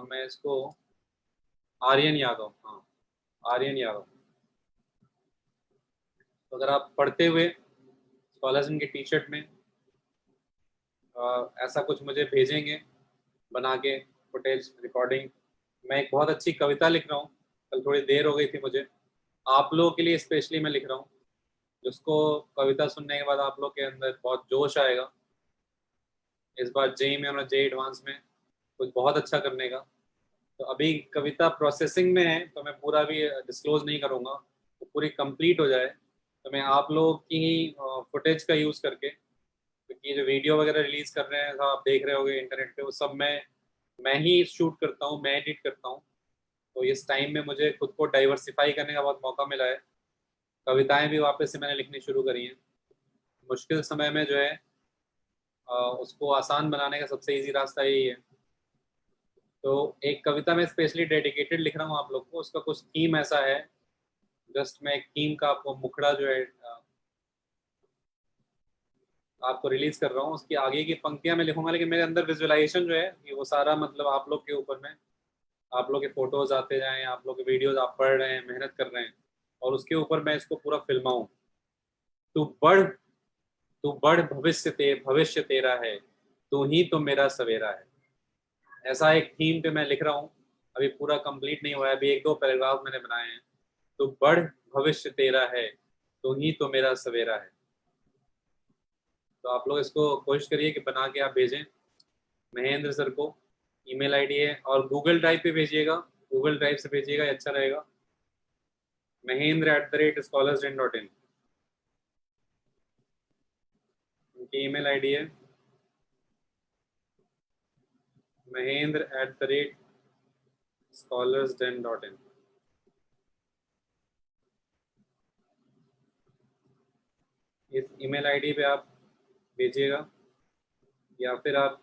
मैं इसको आर्यन यादव, हाँ आर्यन यादव। तो अगर आप पढ़ते हुए स्कॉलर्स की टी शर्ट में ऐसा कुछ मुझे भेजेंगे बना के फुटेज रिकॉर्डिंग। मैं एक बहुत अच्छी कविता लिख रहा हूँ, कल थोड़ी देर हो गई थी मुझे, आप लोगों के लिए स्पेशली मैं लिख रहा हूँ, जिसको कविता सुनने के बाद आप लोग के अंदर बहुत जोश आएगा इस बार जेई में और जेई एडवांस में कुछ बहुत अच्छा करने का। तो अभी कविता प्रोसेसिंग में है, तो मैं पूरा भी डिस्क्लोज नहीं करूँगा, तो पूरी कंप्लीट हो जाए तो मैं आप लोगों की ही फुटेज का यूज़ करके, क्योंकि जो वीडियो वगैरह रिलीज कर रहे हैं तो आप देख रहे होंगे इंटरनेट पे, वो सब मैं ही शूट करता हूँ, मैं एडिट करता हूँ। तो इस टाइम में मुझे खुद को डाइवर्सिफाई करने का बहुत मौका मिला है। कविताएं भी वापस से मैंने लिखनी शुरू करी हैं। मुश्किल समय में जो है उसको आसान बनाने का सबसे इजी रास्ता यही है। तो एक कविता में स्पेशली डेडिकेटेड लिख रहा हूँ आप लोग को, उसका कुछ थीम ऐसा है, जस्ट मैं एक थीम का आपको मुखड़ा जो है आपको रिलीज कर रहा हूँ, उसकी आगे की पंक्तियां मैं लिखूंगा, लेकिन मेरे अंदर विजुअलाइजेशन जो है कि वो सारा मतलब आप लोग के ऊपर में, आप लोग के फोटोज आते जाएं, आप लोग के वीडियोज आप पढ़ रहे हैं, मेहनत कर रहे हैं, और उसके ऊपर मैं इसको पूरा फिल्माऊं। तू बढ़, तू बढ़, भविष्य तेरा है, तू ही तो मेरा सवेरा है। ऐसा एक थीम पे मैं लिख रहा हूँ, अभी पूरा कंप्लीट नहीं हुआ है, अभी एक दो पैराग्राफ मैंने बनाए हैं। तू बढ़, भविष्य तेरा है, तू ही तो मेरा सवेरा है। तो आप लोग इसको कोशिश करिए कि बना के आप भेजें महेंद्र सर को। ईमेल आईडी है, और गूगल ड्राइव पे भेजिएगा, गूगल ड्राइव से भेजिएगा, अच्छा रहेगा। mahendra@scholars.in उनकी ईमेल आईडी है, mahendra@scholars.in। इस ईमेल आईडी पे आप भेजिएगा, या फिर आप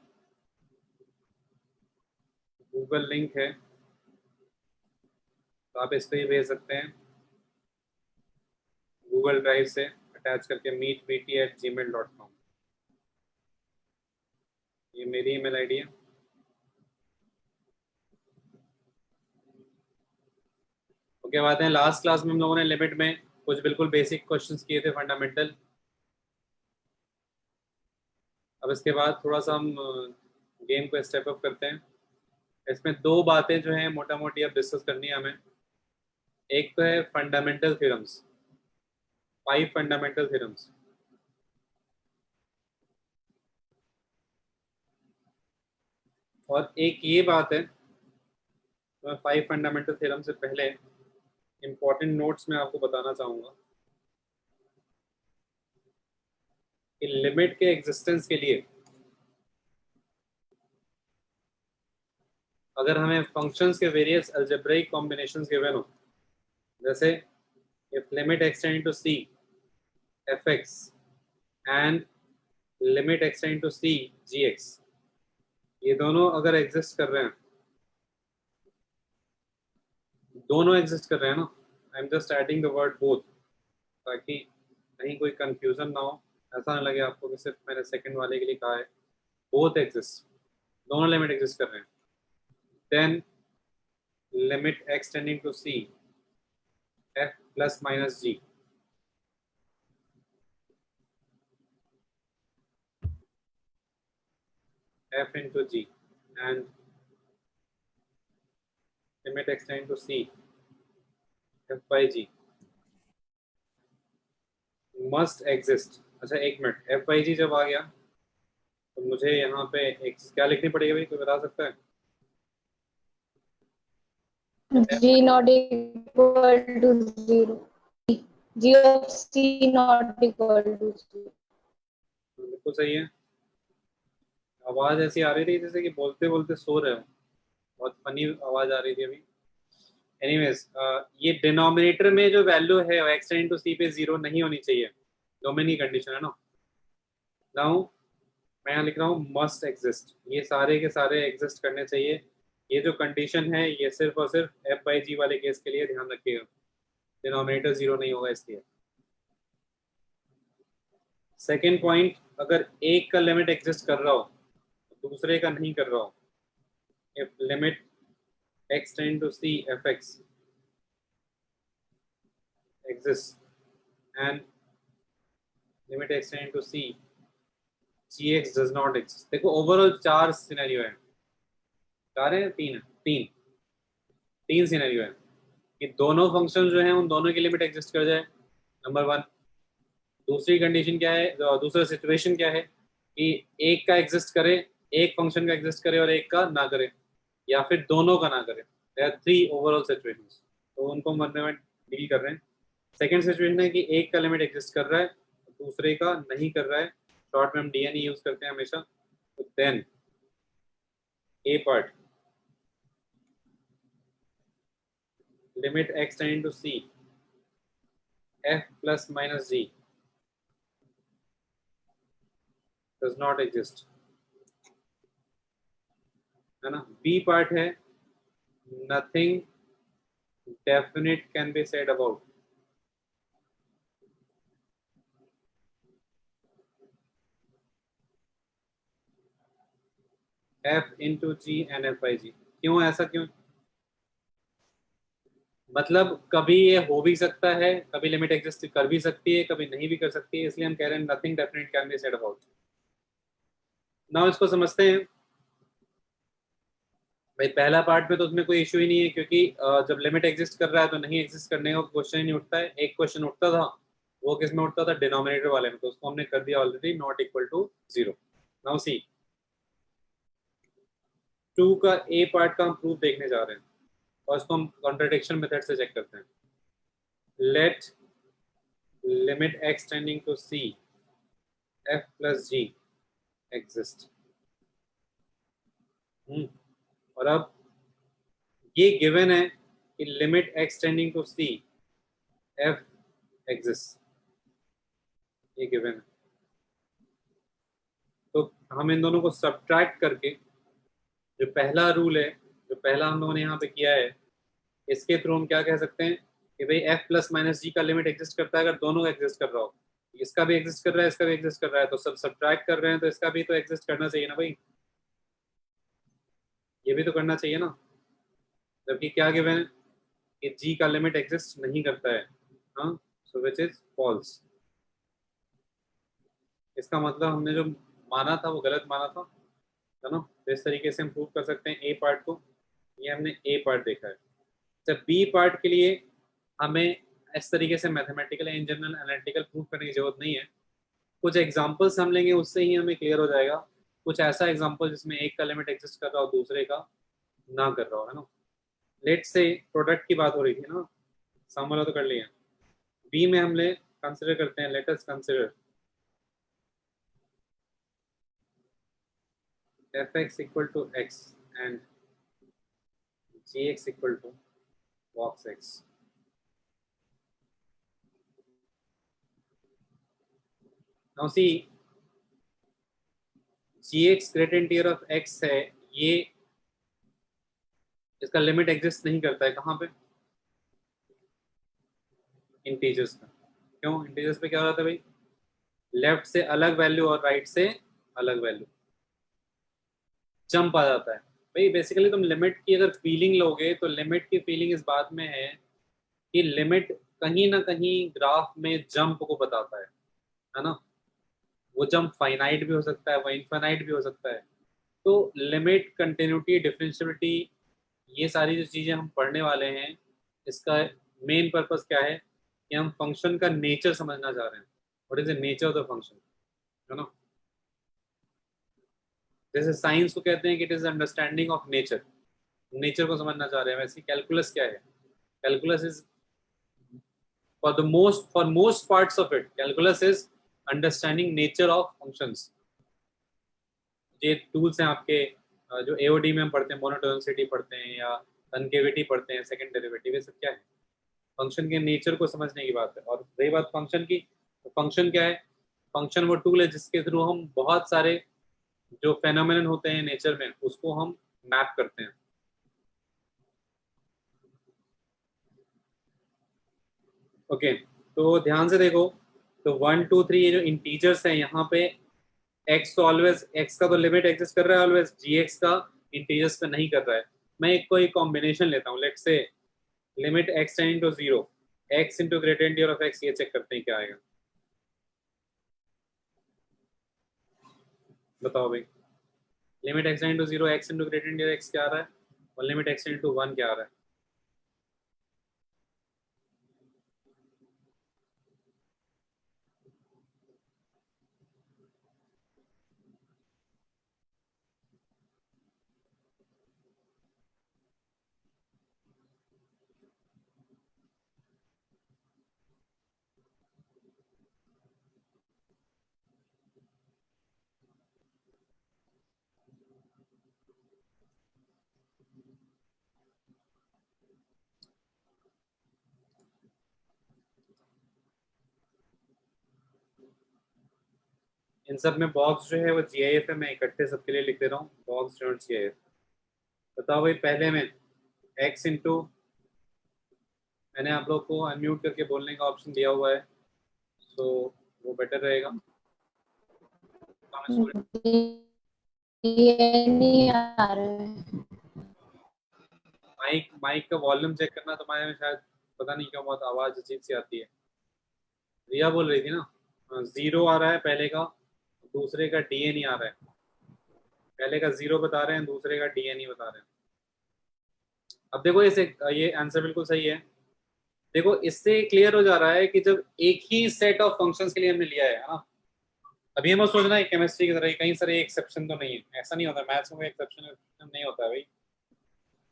गूगल लिंक है तो आप इस पर ही भेज सकते हैं, गूगल ड्राइव से अटैच करके meetbt@gmail.com। ये मेरी ईमेल आईडी है। ओके, बात है लास्ट क्लास में हम लोगों ने लिमिट में कुछ बिल्कुल बेसिक क्वेश्चंस किए थे, फंडामेंटल। अब इसके बाद थोड़ा सा हम गेम को स्टेप अप करते हैं। इसमें दो बातें जो हैं मोटा मोटी अब डिस्कस करनी है हमें। एक तो है फंडामेंटल थ्योरम्स, 5 फंडामेंटल थ्योरम्स, और एक ये बात है, तो मैं 5 फंडामेंटल थ्योरम से पहले इंपॉर्टेंट नोट्स में आपको बताना चाहूंगा कि लिमिट के एग्जिस्टेंस के लिए अगर हमें फंक्शंस के वेरियस अलजेब्रिक कॉम्बिनेशंस गिवन हो, जैसे if limit extend to c fx and limit extend to c gx, ये दोनों अगर एग्जिस्ट कर रहे हैं, दोनों एग्जिस्ट कर रहे हैं ना, आई am just adding the word both, ताकि कहीं कोई कंफ्यूजन ना हो, ऐसा ना लगे आपको कि सिर्फ मैंने सेकंड वाले के लिए कहा है। बोथ एग्जिस्ट, दोनों लिमिट एग्जिस्ट कर रहे हैं, then limit x tending to c f plus minus g, f into g and limit x tending to c f by g must exist. अच्छा एक मिनट, f by g जब आ गया तो मुझे यहाँ पे एक चीज क्या लिखनी पड़ेगी भाई, कोई बता सकता है? G not equal to 0. G of C not equal to 0. बिल्कुल सही है। आवाज ऐसी आ रही थी जैसे कि बोलते बोलते सो रहे हो, बहुत फनी आवाज आ रही थी अभी। एनीवेज, ये डिनोमिनेटर में जो वैल्यू है x टेंडिंग टू c पे 0 नहीं होनी चाहिए, डोमिनी कंडीशन है ना। नाउ मैं यहाँ लिख रहा हूँ मस्ट एग्जिस्ट, ये सारे के सारे एग्जिस्ट करने चाहिए। ये जो कंडीशन है ये सिर्फ और सिर्फ एफ बाई जी वाले केस के लिए, ध्यान रखिएगा, डिनोमिनेटर 0 नहीं होगा इसलिए। सेकेंड पॉइंट, अगर एक का लिमिट एग्जिस्ट कर रहा हो तो दूसरे का नहीं कर रहा हो, if limit x tending to c fx exists and limit x tending to c gx does not exist. देखो ओवरऑल 4 सिनेरियो है, 4 है 3 है, तीन सिनेरियो है कि दोनों फंक्शन जो है उन दोनों की लिमिट एग्जिस्ट कर जाए, नंबर 1। दूसरी कंडीशन क्या है, दूसरा सिचुएशन क्या है कि एक का एग्जिस्ट करे, एक फंक्शन का एग्जिस्ट करे और एक का ना करे, या फिर दोनों का ना करे। देयर आर 3 ओवरऑल सिचुएशंस, तो उनको हम वन बाय वन डील कर रहे हैं। सेकंड सिचुएशन है कि एक का लिमिट एग्जिस्ट कर रहा है, दूसरे का नहीं कर रहा है, शॉर्ट में हम डीएन यूज करते हैं हमेशा। तो then A part, limit x tending to c f plus minus g does not exist, है ना। b पार्ट है nothing definite can be said about, f into g and f by g। क्यों, ऐसा क्यों? मतलब कभी ये हो भी सकता है, कभी लिमिट एग्जिस्ट कर भी सकती है, कभी नहीं भी कर सकती है, इसलिए हम कह रहे हैं nothing definite can be said about. Now इसको समझते हैं। भाई पहला पार्ट में तो उसमें कोई इशू ही नहीं है, क्योंकि जब लिमिट एग्जिस्ट कर रहा है तो नहीं एग्जिस्ट करने का क्वेश्चन ही नहीं उठता है। एक क्वेश्चन उठता था, वो किस में उठता था, डिनोमिनेटर वाले में, तो उसको हमने कर दिया already not equal to 0। Now c 2 का ए पार्ट का हम प्रूफ देखने जा रहे हैं और इसको हम कॉन्ट्रडिक्शन मेथड से चेक करते हैं। Let limit x tending to c f plus g exist. और अब ये गिवन है कि limit x tending to c f exist, ये गिवन है। तो हम इन दोनों को सब्ट्रैक्ट करके, जो पहला रूल है, जो पहला हम लोगों ने यहाँ पे किया है, इसके थ्रू हम क्या कह सकते हैं कि भाई f प्लस माइनस जी का लिमिट एग्जिस्ट करता है अगर दोनों का एग्जिस्ट कर रहा हो। इसका भी एग्जिस्ट कर रहा है, इसका भी एग्जिस्ट कर रहा है, तो सब सब्ट्रैक्ट कर रहे हैं तो इसका भी तो एग्जिस्ट करना चाहिए ना भाई, ये भी तो करना चाहिए ना। जबकि क्या गिवन है कि g का लिमिट एग्जिस्ट नहीं करता है, हाँ, सो विच इज फॉल्स। इसका मतलब हमने जो माना था वो गलत माना था, है ना। तो इस तरीके से हम प्रूव कर सकते हैं ए पार्ट को। ये हमने ए पार्ट देखा है। जब बी पार्ट के लिए हमें इस तरीके से mathematical in general analytical proof करने की जरूरत नहीं है। कुछ एग्जांपल्स हम लेंगे, उससे ही हमें क्लियर हो जाएगा। कुछ ऐसा एग्जांपल जिसमें एक का लिमिट एग्जिस्ट कर रहा हो, दूसरे का ना कर रहा हो, है ना। लेट से प्रोडक्ट की बात हो रही थी ना, सम वाला तो कर लिया। बी में हम ले कंसिडर करते हैं, let us consider fx equal to x and gx equal to vox x। Now see gx greater interior of x है, ये इसका लिमिट एग्जिस्ट नहीं करता है कहाँ पे, इंटीजर्स में। क्यों, इंटीजर्स पे क्या हो रहा था भाई, लेफ्ट से अलग वैल्यू और राइट से अलग वैल्यू, जंप आ जाता है भाई। बेसिकली तुम लिमिट की अगर फीलिंग लोगे तो लिमिट की फीलिंग इस बात में है कि लिमिट कहीं ना कहीं ग्राफ में जंप को बताता है ना। वो जंप फाइनाइट भी हो सकता है, वो इनफाइनाइट भी हो सकता है। तो लिमिट, कंटिन्यूटी, डिफरेंशियबिलिटी, ये सारी जो चीज़ें हम पढ़ने वाले हैं, इसका मेन पर्पस क्या है कि हम फंक्शन का नेचर समझना चाह रहे हैं। What is the nature of the function, है ना। जैसे साइंस को कहते हैं कि it is understanding of nature, nature को समझना चाह रहे हैं। वैसे कैलकुलस क्या है, calculus is for most parts of it, calculus is understanding nature of functions. ये टूल्स हैं आपके, जो एओडी में हम पढ़ते हैं, मोनोटोनिसिटी पढ़ते हैं या कनकेविटी पढ़ते हैं, सेकंड डेरिवेटिव, ये सब क्या है, फंक्शन के नेचर को समझने की बात है। और रही बात फंक्शन की, तो फंक्शन क्या है, फंक्शन वो टूल है जिसके थ्रू हम बहुत सारे जो फेनोमेनन होते हैं नेचर में, उसको हम मैप करते हैं। ओके, तो ध्यान से देखो, तो 1 2 3 ये जो इंटीजर्स हैं यहाँ पे, x तो ऑलवेज, x का तो लिमिट एग्जिस्ट कर रहा है ऑलवेज, gx का इंटीजर्स पे नहीं कर रहा है। मैं एक कोई कॉम्बिनेशन लेता हूँ, let's say limit x tending to 0 x into greatest integer of x, ये चेक करते हैं क्या आएगा, बताओ भाई। Limit x tending to 0 x into greatest integer x क्या आ रहा है, और लिमिट x टेंडिंग टू 1 क्या आ रहा है। इन सब में बॉक्स जो है वो GIF है, मैं इकट्ठे सबके लिए लिख दे रहा हूँ, बॉक्स डॉट GIF। बताओ भाई, पहले में x इंटू, मैंने आप लोग को अनम्यूट करके बोलने का ऑप्शन दिया हुआ है, तो वो बेटर रहेगा। ये नहीं आ रहा है। माइक का वॉल्यूम चेक करना, तुम्हारे में शायद पता नहीं क्यों बहुत आवाज अजीब सी आती है। रिया बोल रही थी ना, 0 आ रहा है पहले का, दूसरे का DA नहीं आ रहा है। पहले का 0 बता रहे हैं, दूसरे का DA नहीं बता रहे हैं। अब देखो इसे, ये आंसर बिल्कुल सही है। देखो इससे क्लियर हो जा रहा है कि जब एक ही सेट ऑफ फंक्शंस के लिए हमने लिया है ना, अभी हमें सोचना है केमिस्ट्री की तरह कहीं सारे एक्सेप्शन तो नहीं है, ऐसा नहीं होता, मैथ्स में एक्सेप्शन नहीं होता है भाई।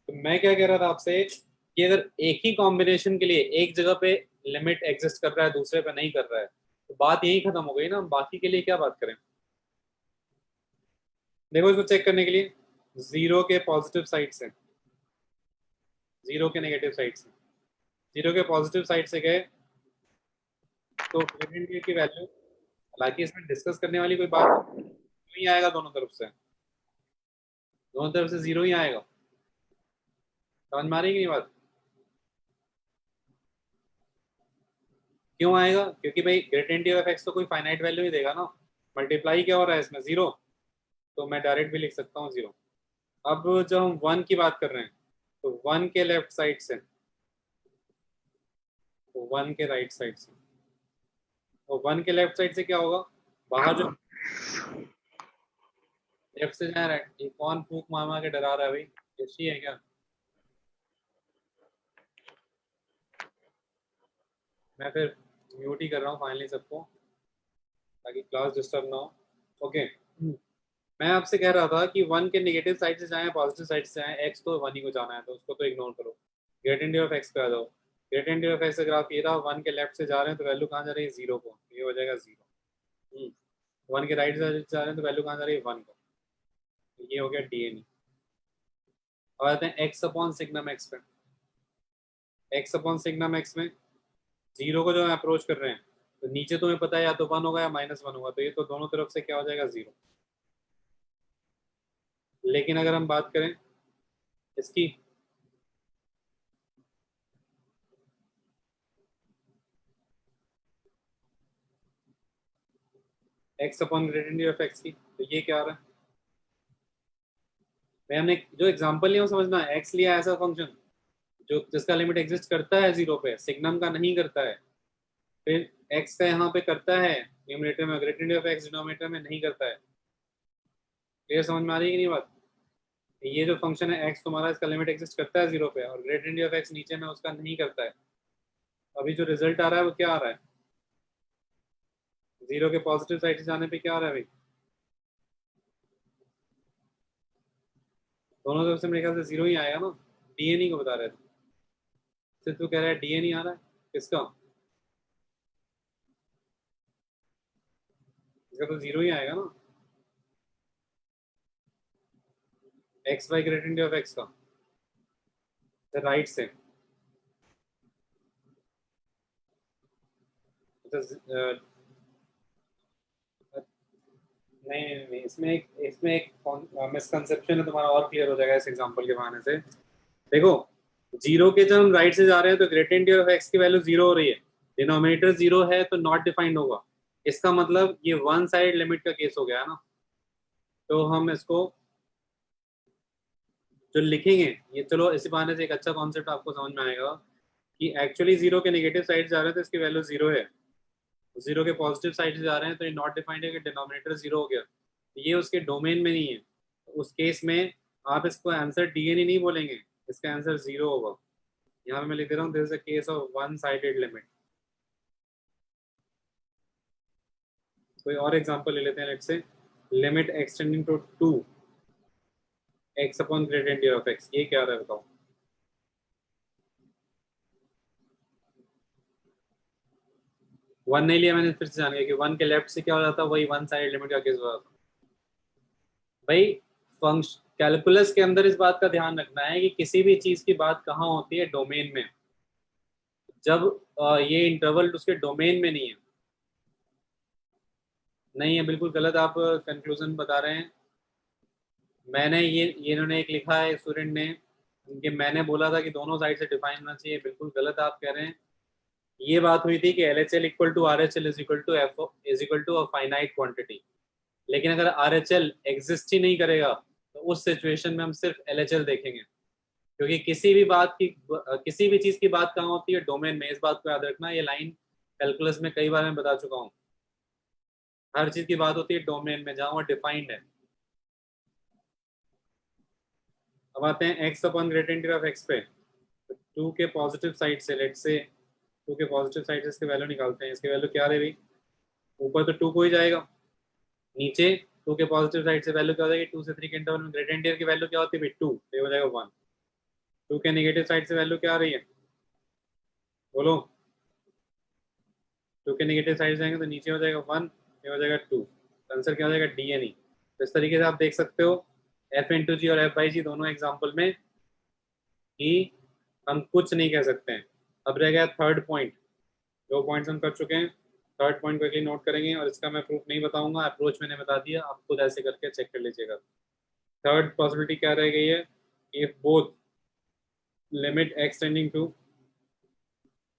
तो मैं क्या कह रहा था आपसे कि अगर एक ही कॉम्बिनेशन के लिए एक जगह पे लिमिट एग्जिस्ट कर रहा है, दूसरे पे नहीं कर रहा है, तो बात यही खत्म हो गई ना, बाकी के लिए क्या बात करें। देखो इसको चेक करने के लिए, 0 के पॉजिटिव साइड से, 0 के नेगेटिव साइड से, 0 के पॉजिटिव साइड से गए तो ग्रेडियंट की वैल्यू, हालांकि इसमें डिस्कस करने वाली कोई बात नहीं आएगा, दोनों तरफ से, दोनों तरफ से 0 ही आएगा। समझ में आ रही है कि नहीं बात। क्यों आएगा, क्योंकि भाई ग्रेडियंट ऑफ x तो कोई फाइनाइट वैल्यू ही देगा ना, मल्टीप्लाई क्या हो रहा है इसमें 0, तो मैं डायरेक्ट भी लिख सकता हूँ 0। अब जब हम 1 की बात कर रहे हैं, तो 1 के लेफ्ट साइड से, तो 1 के राइट साइड से, और 1 के लेफ्ट साइड से क्या होगा, बाहर जो लेफ्ट से जा रहा है, ये कौन फूक मामा के डरा रहा है भाई, यशी है क्या। मैं फिर म्यूट ही कर रहा हूँ फाइनली सबको, ताकि क्लास डिस्टर्ब ना हो। ओके, मैं आपसे कह रहा था कि 1 के नेगेटिव साइड से जाएं, पॉजिटिव साइड से जाएं, x तो 1 ही को जाना है, तो उसको तो इग्नोर करो, ग्रेडियंट ऑफ x पे आ जाओ। ग्रेडियंट ऑफ x का ग्राफ ये रहा, 1 के लेफ्ट से जा रहे हैं तो वैल्यू कहाँ जा रही है 0 को, ये हो जाएगा 0। 1 के राइट से जा रहे हैं तो वैल्यू कहाँ जा रही है 1 को, तो ये हो गया DNE। अब आते हैं x अपॉन सिग्नम x पे। x अपॉन सिग्नम x में 0 को जो हम अप्रोच कर रहे हैं, तो नीचे तुम्हें पता है या तो 1 होगा या -1 होगा, तो ये तो दोनों तरफ से क्या हो जाएगा 0। लेकिन अगर हम बात करें इसकी, x upon gradient of x की, तो ये क्या आ रहा है भाई, हमने जो एग्जांपल लिया वो समझना, x लिया ऐसा फंक्शन जो जिसका लिमिट एग्जिस्ट करता है 0 पे, सिग्नम का नहीं करता है, फिर x का यहाँ पे करता है न्यूमरेटर में, ग्रेडियंट ऑफ x डिनोमिनेटर में नहीं करता है। क्लियर, समझ में आ रही है कि नहीं बात। ये जो फंक्शन है x तुम्हारा, इसका लिमिट एग्जिस्ट करता है 0 पे, और ग्रेडियंट ऑफ x नीचे में उसका नहीं करता है। अभी जो रिजल्ट आ रहा है वो क्या आ रहा है, 0 के पॉजिटिव साइड से जाने पे क्या आ रहा है भाई, दोनों तरफ से मेरे ख्याल से 0 ही आएगा ना। DNE को बता रहे थे, सिर्फ तू कह रहा है DNE आ रहा है, किसका, इसका तो 0 ही आएगा ना, x by gradient of x का, राइट से। नहीं, इसमें एक मिसकंसेप्शन है तुम्हारा, और क्लियर हो जाएगा इस एग्जांपल के बहाने से। देखो 0 के जब हम राइट से जा रहे हैं तो ग्रेडियंट ऑफ x की वैल्यू 0 हो रही है, डिनोमिनेटर 0 है तो नॉट डिफाइंड होगा, इसका मतलब ये वन साइड लिमिट का केस हो गया है ना। तो हम इसको जो लिखेंगे ये, चलो इसी बहाने से एक अच्छा कॉन्सेप्ट आपको समझ में आएगा कि एक्चुअली जीरो के नेगेटिव साइड जा रहे हैं तो इसकी वैल्यू जीरो है, जीरो के पॉजिटिव साइड से जा रहे हैं तो ये नॉट डिफाइंड है कि डिनोमिनेटर जीरो हो गया, ये उसके डोमेन में नहीं है। तो उस केस में आप इसको आंसर डीएनई नहीं बोलेंगे, इसका आंसर जीरो होगा। यहाँ पे मैं लिख दे रहा हूँ, this is a case of one sided limit. कोई और एग्जांपल ले लेते हैं, let's say limit extending to 2 x upon gradient of x, ये क्या रहा है बताओ। वन नहीं लिया मैंने, फिर से जान गया कि वन के लेफ्ट से क्या हो जाता है, वही वन साइड लिमिट का केस हो जाता है। भाई फंक्शन कैलकुलस के अंदर इस बात का ध्यान रखना है कि किसी भी चीज की बात कहाँ होती है, डोमेन में। जब ये इंटरवल उसके डोमेन में नहीं है, नहीं है, बिल्कुल गलत आप कंक्लूजन बता रहे हैं। मैंने ये इन्होंने एक लिखा है स्टूडेंट ने, कि मैंने बोला था कि दोनों साइड से डिफाइन होना चाहिए, बिल्कुल गलत आप कह रहे हैं। ये बात हुई थी कि LHL equal to RHL is equal to F is equal to a finite quantity, लेकिन अगर RHL एग्जिस्ट ही नहीं करेगा तो उस सिचुएशन में हम सिर्फ LHL देखेंगे, क्योंकि किसी भी चीज की बात कहाँ होती है, डोमेन में। इस बात को याद रखना, ये लाइन कैलकुलस में कई बार मैं बता चुका हूँ। हर चीज की बात होती है डोमेन में, जहां वो डिफाइंड है। अब आते हैं x upon gradient of x पे। टू के पॉजिटिव साइड से, लेट से टू के पॉजिटिव साइड से इसकी वैल्यू निकालते हैं। इसकी वैल्यू क्या रहेगी, ऊपर तो टू को ही जाएगा, नीचे टू के पॉजिटिव साइड से वैल्यू क्या हो जाएगी, 2 से 3 के इंटरवल में ग्रेडियंट की वैल्यू क्या होती है, 2, ये हो जाएगा 1। टू के नेगेटिव साइड से वैल्यू क्या आ रही है, बोलो। टू के नेगेटिव साइड जाएंगे तो नीचे हो जाएगा 1, ये हो जाएगा 2। आंसर क्या हो जाएगा, डीएनई। तो इस तरीके से आप देख सकते हो एफ इंटू जी और एफ बाई जी दोनों एग्जाम्पल में कि हम कुछ नहीं कह सकते हैं। अब रह गया थर्ड पॉइंट। दो पॉइंट्स हम कर चुके हैं, थर्ड पॉइंट को एक नोट करेंगे, और इसका मैं प्रूफ नहीं बताऊंगा, अप्रोच मैंने बता दिया, आप खुद ऐसे करके चेक कर लीजिएगा। थर्ड पॉसिबिलिटी क्या रह गई है, if both limit x tending to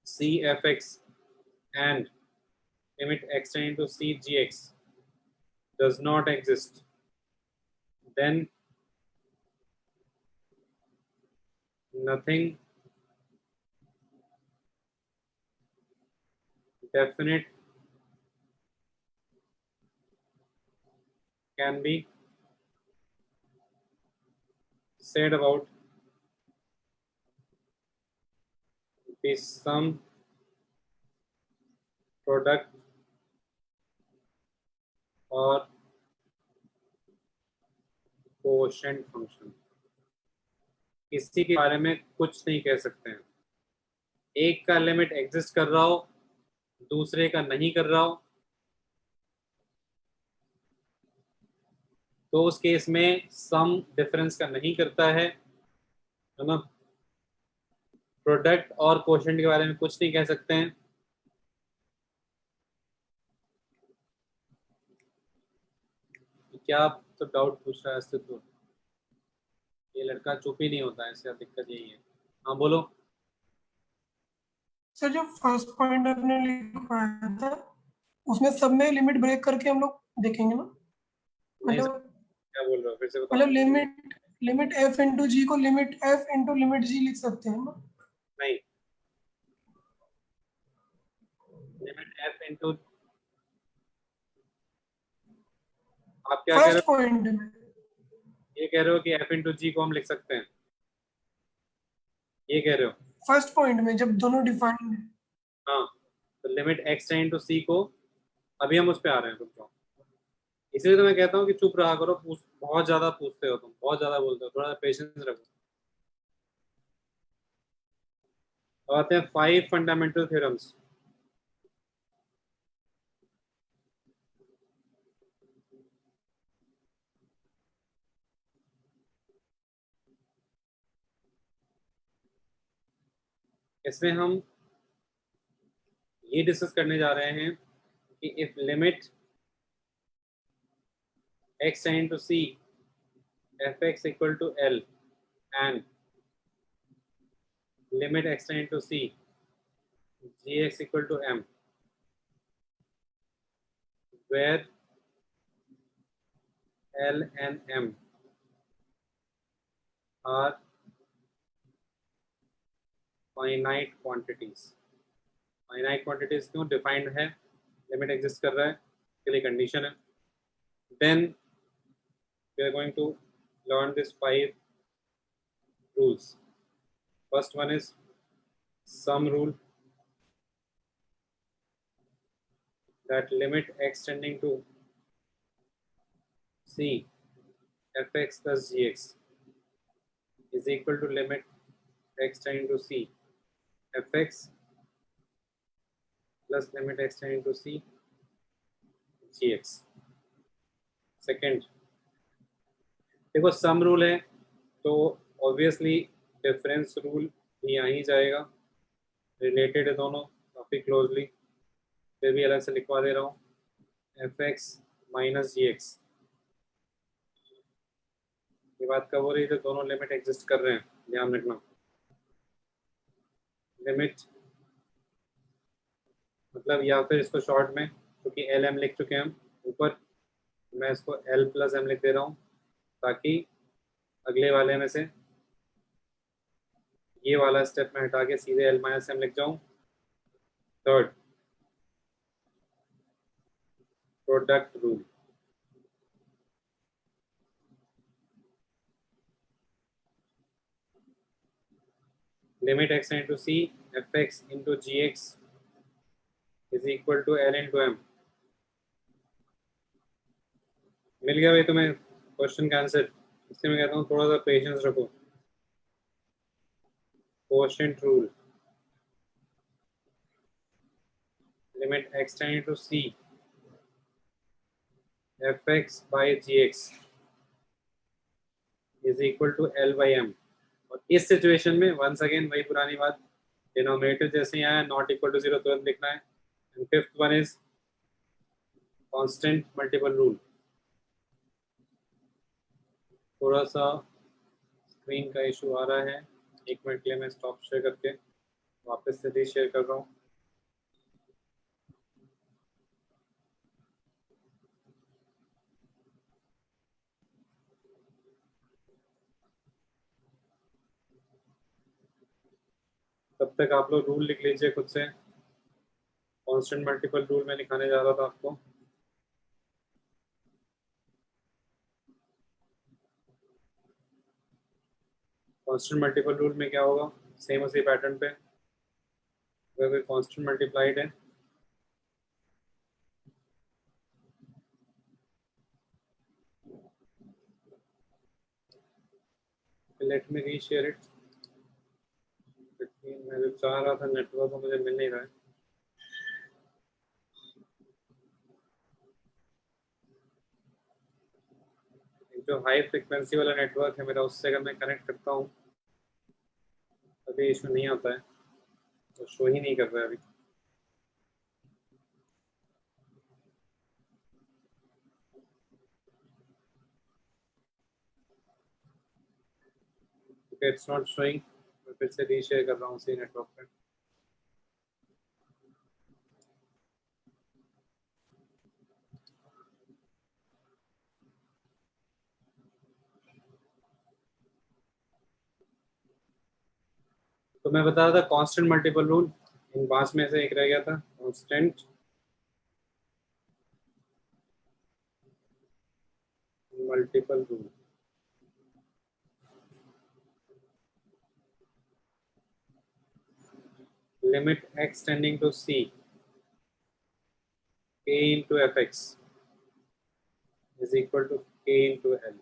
c f x and limit x tending to c gx does not exist, then nothing definite can be said about the sum product or quotient function। किसी के बारे में कुछ नहीं कह सकते हैं। एक का लिमिट एग्जिस्ट कर रहा हो, दूसरे का नहीं कर रहा हो, तो उस केस में सम डिफरेंस का नहीं करता है ना। प्रोडक्ट और क्वोशेंट के बारे में कुछ नहीं कह सकते हैं। क्या आप तो डाउट पूछ रहा है इससे, तो ये लड़का चुप ही नहीं होता है, इसका दिक्कत यही है। हाँ बोलो। सर जो फर्स्ट पॉइंट आपने लिखवाया था उसमें सब में लिमिट ब्रेक करके हम लोग देखेंगे ना, नहीं सर, मतलब क्या बोल रहे हो, फिर से बताओ। मतलब लिमिट लिमिट एफ इंटू जी को लिमिट एफ इंटू लिमिट जी लिख सकते हैं ना। नहीं, लिमिट एफ इंटू, आप क्या कह रहे फर्स्ट हो, पॉइंट में ये कह रहे हो कि एफ इंटू जी को हम लिख सकते हैं, ये कह रहे हो। फर्स्ट पॉइंट में जब दोनों डिफाइन है। हाँ, तो लिमिट एक्स इंटू सी को, अभी हम उस पर आ रहे हैं, रुक जाओ। इसलिए तो मैं कहता हूँ कि चुप रहा करो, बहुत ज्यादा पूछते हो तुम, बहुत ज्यादा बोलते हो, थोड़ा पेशेंस रखो। अब आते हैं 5 फंडामेंटल थ्योरम्स। इसमें हम ये डिस्कस करने जा रहे हैं कि if limit x tending to c fx equal to L and limit x tending to c gx equal to m, where L and m are finite quantities. Finite quantities क्यों defined है, limit exist कर रहा है, इसके लिए condition है. Then we are going to learn this 5 rules. First one is sum rule, that limit x tending to c fx plus gx is equal to limit x tending to c fx plus limit x tending to c gx. Second, देखो sum rule है तो obviously difference rule भी आ ही जाएगा, related है दोनों काफ़ी closely, फिर भी अलग से लिखवा दे रहा हूँ. एफ एक्स माइनस जी एक्स, ये बात कब हो रही है, तो दोनों लिमिट एग्जिस्ट कर रहे हैं, ध्यान रखना. लिमिट मतलब, या फिर इसको शॉर्ट में, क्योंकि एल एम लिख चुके हैं हम ऊपर, मैं इसको एल प्लस एम लिख दे रहा हूँ ताकि अगले वाले में से ये वाला स्टेप में हटा के सीधे एल माइनस एम लिख जाऊँ. Third, product rule. Limit x into c f x into g x is equal to l into m. मिल गया भाई तुम्हें क्वेश्चन का आंसर. इससे मैं कहता हूँ थोड़ा सा पेशेंस रखो. Quotient rule, limit x tending to c f x by g x is equal to L by M. और इस सिचुएशन में वंस अगेन वही पुरानी बात, डिनोमिनेटर जैसे ही आया नॉट इक्वल टू 0 तुरंत लिखना है. And fifth one is constant multiple rule. थोड़ा सा स्क्रीन का इशू आ रहा है, 1 मिनट के लिए मैं स्टॉप शेयर करके वापस से री शेयर कर रहा हूँ. तब तक आप लोग रूल लिख लीजिए खुद से. कांस्टेंट मल्टीपल रूल में लिखाने जा रहा था आपको. कांस्टेंट मल्टीपल रूल में क्या होगा, सेम उसी पैटर्न पे, अगर कोई कांस्टेंट मल्टीप्लाइड है लेट मी री शेयर इट. मैं जो चाह रहा था नेटवर्क मुझे मिल नहीं रहा है. जो हाई फ्रिक्वेंसी वाला नेटवर्क है मेरा, उससे अगर मैं कनेक्ट करता हूँ तभी इशू नहीं आता है, तो शो ही नहीं कर रहा है अभी. It's not showing. मैं फिर से री शेयर कर रहा हूँ उसी नेटवर्क पे. तो मैं बता रहा था कांस्टेंट मल्टीपल रूल, इन 5 में से एक रह गया था, constant multiple rule. Limit x tending to c k into fx is equal to k into l.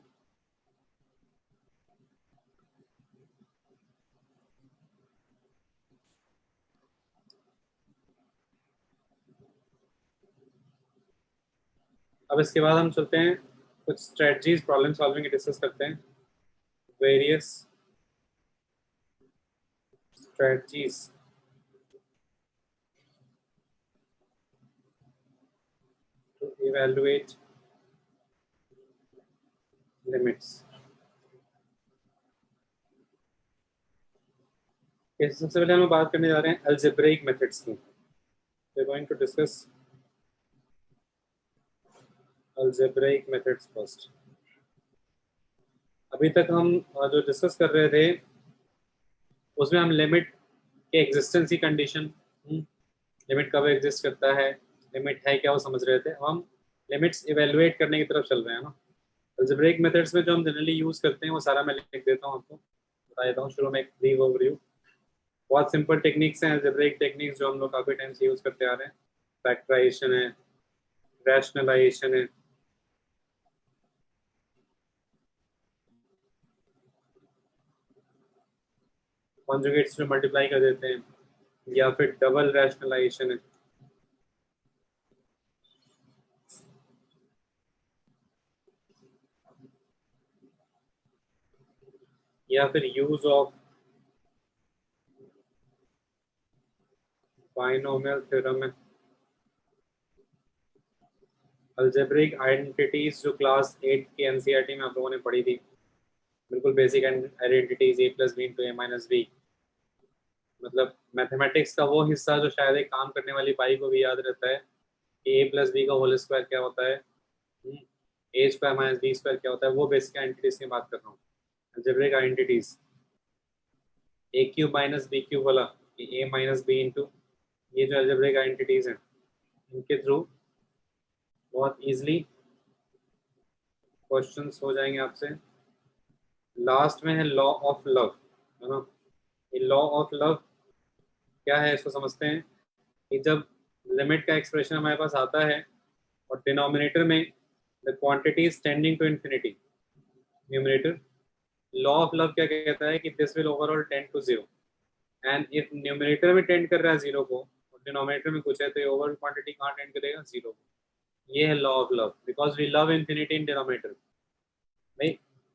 अब इसके बाद हम चलते हैं कुछ स्ट्रेटजीज प्रॉब्लम सॉल्विंग की डिस्कस करते हैं. Various strategies to evaluate limits. सबसे पहले हम बात करने जा रहे हैं अलजेब्रिक मेथड्स की. We are going to discuss algebraic methods first. अब अभी तक हम जो डिस्कस कर रहे थे उसमें हम लिमिट के एग्जिस्टेंस की कंडीशन, लिमिट कब एग्जिस्ट करता है, लिमिट है क्या, वो समझ रहे थे। अब हम लिमिट्स इवेलुएट करने की तरफ चल रहे हैं ना। अलजेब्रिक मेथड्स में जो हम जनरली यूज करते हैं वो सारा मैं लिख देता हूँ, आपको बता देता हूँ शुरू में एक ब्रीफ ओवरव्यू। बहुत सिंपल टेक्निक्स हैं अलजेब्रिक टेक्निक्स जो हम लोग काफ़ी टाइम से यूज करते आ रहे हैं। फैक्टराइजेशन है, रैशनलाइजेशन है, कॉन्जुगेट्स में मल्टीप्लाई कर देते हैं, या फिर डबल रैशनलाइजेशन है, या फिर यूज ऑफ बाइनोमियल थ्योरम है। अलजेब्रिक आइडेंटिटीज जो क्लास 8 के एनसीईआरटी में आप लोगों ने पढ़ी थी, बिल्कुल basic identities, a + b × a - b, मतलब मैथमेटिक्स का वो हिस्सा जो शायद एक काम करने वाली बाई को भी याद रहता है कि a + b का होल स्क्वायर क्या होता है, a² - b² क्या होता है, वो बेसिक आइडेंटिटीज की बात कर रहा हूँ। अलजेब्रिक आइडेंटिटीज a³ - b³ वाला, a - b इंटू, ये जो अलजेब्रिक आइडेंटिटीज हैं इनके थ्रू बहुत इजीली क्वेश्चंस हो जाएंगे आपसे। लास्ट में है लॉ ऑफ लव, है ना। ये लॉ ऑफ लव क्या है इसको समझते हैं कि जब लिमिट का एक्सप्रेशन हमारे पास आता है और डिनोमिनेटर में the quantity is tending to infinity, numerator, law of love क्या कहता है कि this will overall tend to 0, and if numerator में टेंड कर रहा है 0 को और डिनोमिनेटर में कुछ है, तो ओवरऑल क्वांटिटी कहाँ टेंड करेगा, 0 को। ये है law of love, because we love infinity in denominator. भाई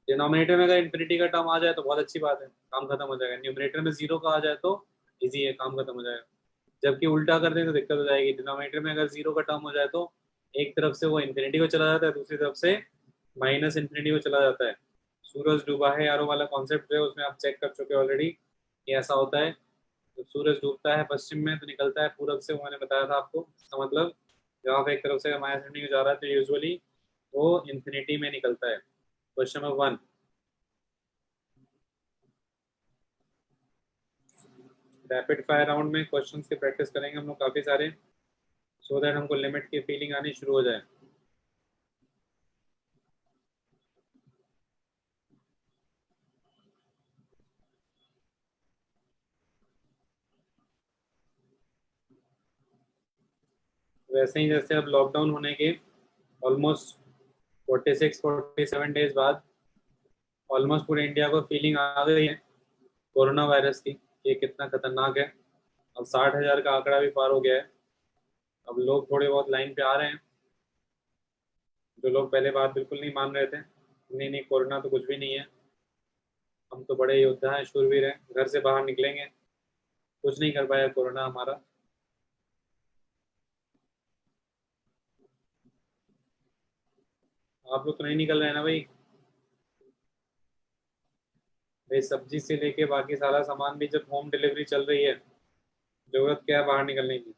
डिनोमिनेटर में अगर इन्फिनिटी का टर्म आ जाए तो बहुत अच्छी बात है, काम खत्म हो जाएगा। न्यूमरेटर में 0 का आ जाए तो इजी है, काम खत्म हो जाएगा। जबकि उल्टा कर दें तो दिक्कत हो जाएगी। डिनोमिनेटर में अगर 0 का टर्म हो जाए तो एक तरफ से वो इन्फिनिटी को चला जाता है, दूसरी तरफ से माइनस इन्फिनिटी को चला जाता है। सूरज डूबा है यारो वाला कॉन्सेप्ट जो है उसमें आप चेक कर चुके ऑलरेडी कि ऐसा होता है। जब सूरज डूबता है पश्चिम में तो निकलता है पूरब से, वो मैंने बताया था आपको। इसका मतलब जब आप एक तरफ से माइनस इन्फिनिटी जा रहा है तो यूजुअली वो इन्फिनिटी में निकलता है। Question number 1, rapid fire round में क्वेश्चंस की प्रैक्टिस करेंगे हम लोग काफ़ी सारे, सो दैट हमको लिमिट की फीलिंग आनी शुरू हो जाए। वैसे ही जैसे अब लॉकडाउन होने के ऑलमोस्ट 46-47 डेज बाद ऑलमोस्ट पूरे इंडिया को फीलिंग आ गई है कोरोना वायरस की, ये कितना खतरनाक है। अब 60,000 का आंकड़ा भी पार हो गया है। अब लोग थोड़े बहुत लाइन पे आ रहे हैं, जो लोग पहले बात बिल्कुल नहीं मान रहे थे, नहीं नहीं कोरोना तो कुछ भी नहीं है, हम तो बड़े योद्धा हैं, शूरवीर हैं, घर से बाहर निकलेंगे, कुछ नहीं कर पाया कोरोना हमारा। आप लोग तो नहीं निकल रहे हैं ना भाई। भाई सब्जी से लेके बाकी सारा सामान भी जब होम डिलीवरी चल रही है, जरूरत क्या है बाहर निकलने की।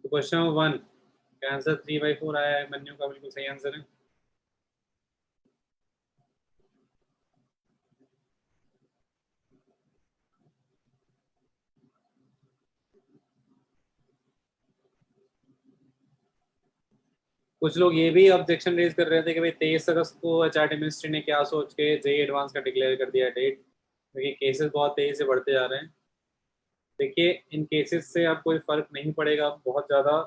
तो क्वेश्चन नंबर 1 का आंसर 3/4 आया है, मन्नू का बिल्कुल सही आंसर है। कुछ लोग ये भी ऑब्जेक्शन रेज कर रहे थे कि भाई 23 अगस्त को एचआरडी मिनिस्ट्री ने क्या सोच के जेई एडवांस का डिक्लेयर कर दिया डेट, क्योंकि केसेस बहुत तेजी से बढ़ते जा रहे हैं। देखिए इन केसेस से अब कोई फर्क नहीं पड़ेगा बहुत ज़्यादा,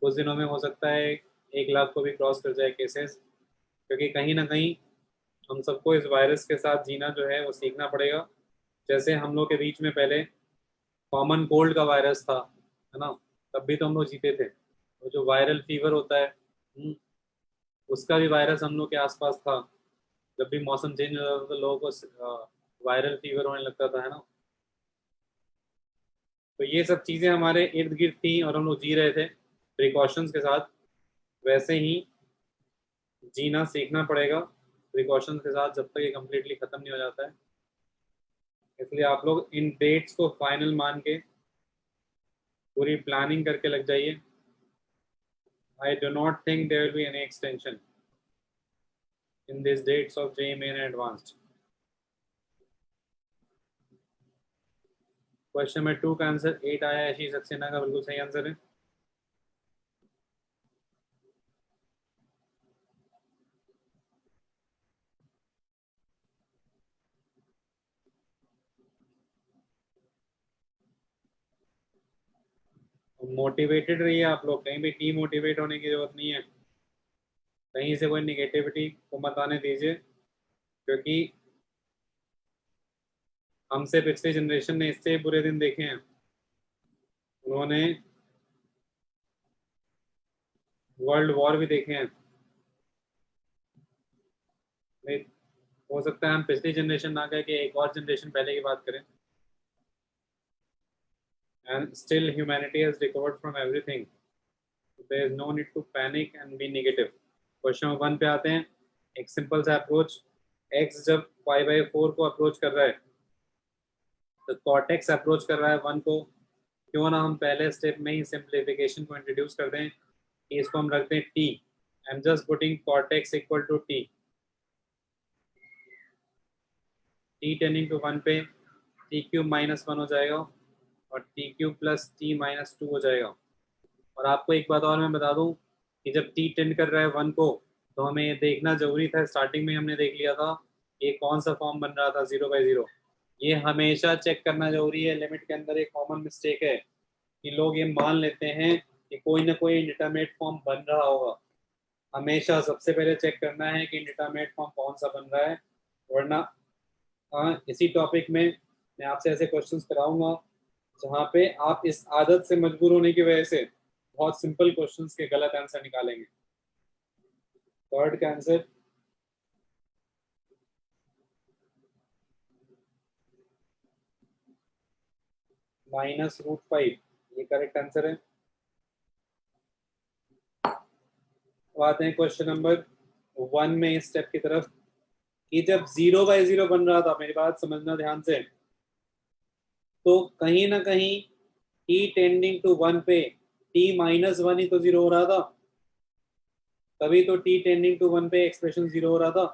कुछ दिनों में हो सकता है 1 लाख को भी क्रॉस कर जाए केसेस, क्योंकि कहीं ना कहीं हम सबको इस वायरस के साथ जीना जो है वो सीखना पड़ेगा। जैसे हम लोग के बीच में पहले कॉमन कोल्ड का वायरस था, है ना, तब भी तो हम लोग जीते थे। वो जो वायरल फीवर होता है, उसका भी वायरस हम लोग के आसपास था। जब भी मौसम चेंज होता था तो लोगों को वायरल फीवर होने लगता था, है ना। तो ये सब चीज़ें हमारे इर्द गिर्द थी और हम लोग जी रहे थे प्रिकॉशंस के साथ। वैसे ही जीना सीखना पड़ेगा प्रिकॉशंस के साथ जब तक ये कम्प्लीटली ख़त्म नहीं हो जाता है। इसलिए आप लोग इन डेट्स को फाइनल मान के पूरी प्लानिंग करके लग जाइए। I do not think there will be any extension in this dates of JEE main and advanced. Question number 2 का आंसर 8 आया है, यशी सक्सेना का बिल्कुल सही आंसर है। मोटिवेटेड रहिए आप लोग, कहीं भी डीमोटिवेट होने की जरूरत नहीं है, कहीं से कोई निगेटिविटी को मत आने दीजिए, क्योंकि हमसे पिछली जनरेशन ने इससे बुरे दिन देखे हैं। उन्होंने वर्ल्ड वॉर भी देखे हैं। नहीं, हो सकता है हम पिछली जनरेशन ना कह के एक और जनरेशन पहले की बात करें। And still humanity has recovered from everything. There is no need to panic and be negative. Question number 1 पे आते हैं। एक सिंपल सा अप्रोच, x जब 5/4 को अप्रोच कर रहा है तो कॉर्टेक्स अप्रोच कर रहा है 1 को, क्यों ना हम पहले स्टेप में ही सिंप्लीफिकेशन को इंट्रोड्यूस कर दें कि इसको हम रखते हैं t। I am just putting cortex equal to t। t tending to 1 पे t³ -1 हो जाएगा और t³ + t-2 हो जाएगा। और आपको एक बात और मैं बता दूं कि जब t टेंड कर रहा है 1 को तो हमें ये देखना जरूरी था, स्टार्टिंग में हमने देख लिया था ये कौन सा फॉर्म बन रहा था 0/0। ये हमेशा चेक करना जरूरी है। लिमिट के अंदर एक कॉमन मिस्टेक है कि लोग ये मान लेते हैं कि कोई ना कोई इंडिटरमिनेट फॉर्म बन रहा होगा। हमेशा सबसे पहले चेक करना है कि इंडिटरमिनेट फॉर्म कौन सा बन रहा है, वरना इसी टॉपिक में मैं आपसे ऐसे क्वेश्चंस कराऊंगा जहाँ पे आप इस आदत से मजबूर होने की वजह से बहुत सिंपल क्वेश्चंस के गलत आंसर निकालेंगे। थर्ड का आंसर -√5, ये करेक्ट आंसर है। अब आते हैं क्वेश्चन नंबर 1 में इस स्टेप की तरफ कि जब 0/0 बन रहा था, मेरी बात समझना ध्यान से, तो कहीं ना कहीं t टेंडिंग टू 1 पे t-1 ही तो 0 हो रहा था, तभी तो t टेंडिंग टू 1 पे एक्सप्रेशन 0 हो रहा था।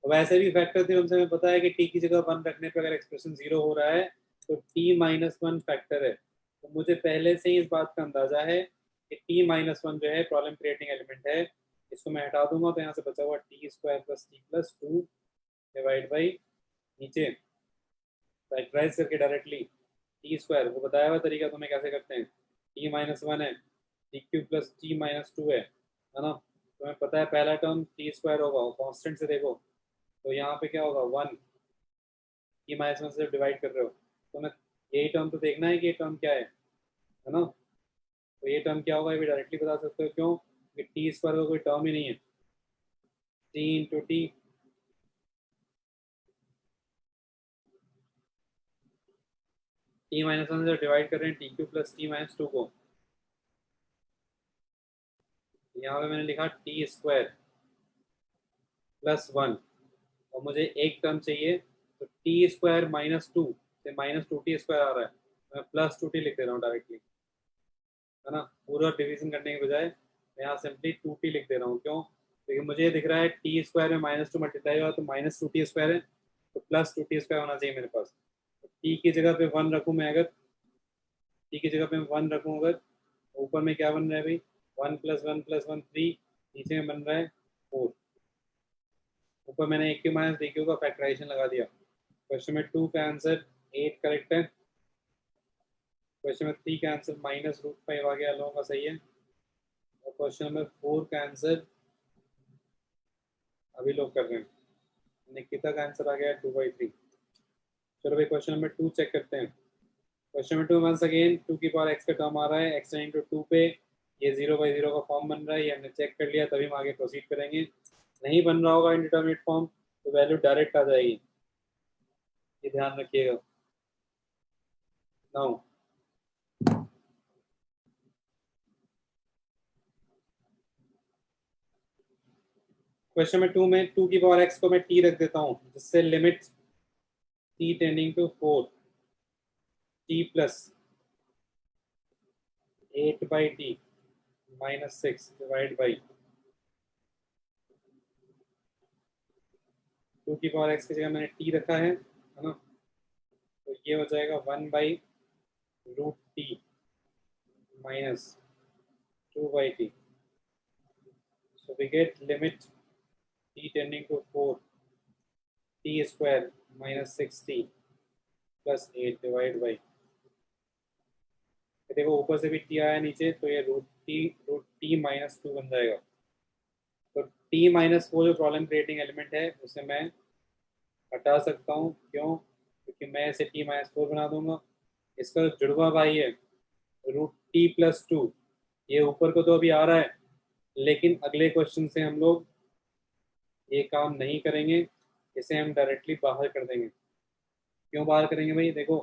वैसे भी फैक्टर थ्योरम से हमें पता है कि t की जगह 1 रखने पे अगर एक्सप्रेशन 0 हो रहा है तो t-1 फैक्टर है। तो मुझे पहले से ही इस बात का अंदाजा है कि t-1 जो है प्रॉब्लम क्रिएटिंग एलिमेंट है। इसको मैं हटा दूंगा तो यहाँ से बचा हुआ t² + t+2 डिवाइड बाई नीचे फैक्टराइज करके डायरेक्टली t² वो बताया हुआ तरीका तुम्हें कैसे करते हैं। t-1 है, t³ + t-2 है ना। तुम्हें पता है पहला टर्म t² होगा, कांस्टेंट से देखो तो यहाँ पे क्या होगा 1, t-1 से डिवाइड कर रहे हो तो मैं यही टर्म तो देखना है कि ये टर्म क्या है ना। तो ये टर्म क्या होगा ये भी डायरेक्टली बता सकते हो, क्यों कि t² का कोई टर्म ही नहीं है। t × t t-1 से डिवाइड कर रहे हैं t³ + t-2 को। यहाँ पे मैंने लिखा t² + 1 और मुझे एक टर्म चाहिए तो t² - 2 से -2t² आ रहा है, मैं +2t लिख दे रहा हूँ डायरेक्टली, है ना। पूरा डिवीजन करने के बजाय मैं यहाँ सिंपली 2t लिख दे रहा हूँ, क्यों क्योंकि मुझे ये दिख रहा है t² में -2 मल्टीप्लाई हुआ तो -2t² है तो +2t² होना चाहिए मेरे पास। तो t की जगह पे 1 रखूँ मैं, अगर t की जगह पे 1 रखूँ अगर, ऊपर में क्या बन रहा है भाई 1 + 1 + 1 3, नीचे में बन रहा है 4। ऊपर मैंने AQ - DQ का फैक्टराइजेशन लगा दिया। क्वेश्चन में 2 का आंसर 8 करेक्ट है। क्वेश्चन में 3 का आंसर -√5 आ गया, लोगों का सही है। और क्वेश्चन नंबर 4 का आंसर अभी लोग कर रहे हैं। निकिता का आंसर आ गया 2/3। चलो भाई क्वेश्चन नंबर 2 चेक करते हैं। क्वेश्चन नंबर 2 वंस अगेन 2 की पावर x का टर्म आ रहा है, x टेंडिंग टू 2 पे ये 0/0 का फॉर्म बन रहा है, ये हमने चेक कर लिया, तभी हम आगे प्रोसीड करेंगे। नहीं बन रहा होगा इंडिटरमिनेट फॉर्म तो वैल्यू डायरेक्ट आ जाएगी, ये ध्यान रखिएगा। नाउ क्वेश्चन नंबर 2 में 2 की पावर x को मैं t रख देता हूँ, जिससे limit t tending to 4 t plus 8 by t minus 6 divide by 2 की पावर x की जगह मैंने t रखा है ना, तो ये हो जाएगा 1 by root t minus 2 by t. So we get limit t tending to 4 t square minus 6t plus 8 divide by, देखो ऊपर से भी t आया नीचे, तो ये रूट टी माइनस 2 बन जाएगा. तो t माइनस 4 जो प्रॉब्लम क्रिएटिंग एलिमेंट है उसे मैं हटा सकता हूँ. क्यों? क्योंकि मैं इसे t माइनस 4 बना दूंगा. इसका जो जुड़वा भाई है रूट टी प्लस 2, ये ऊपर को तो अभी आ रहा है, लेकिन अगले क्वेश्चन से हम लोग ये काम नहीं करेंगे, इसे हम डायरेक्टली बाहर कर देंगे. क्यों बाहर करेंगे भाई? देखो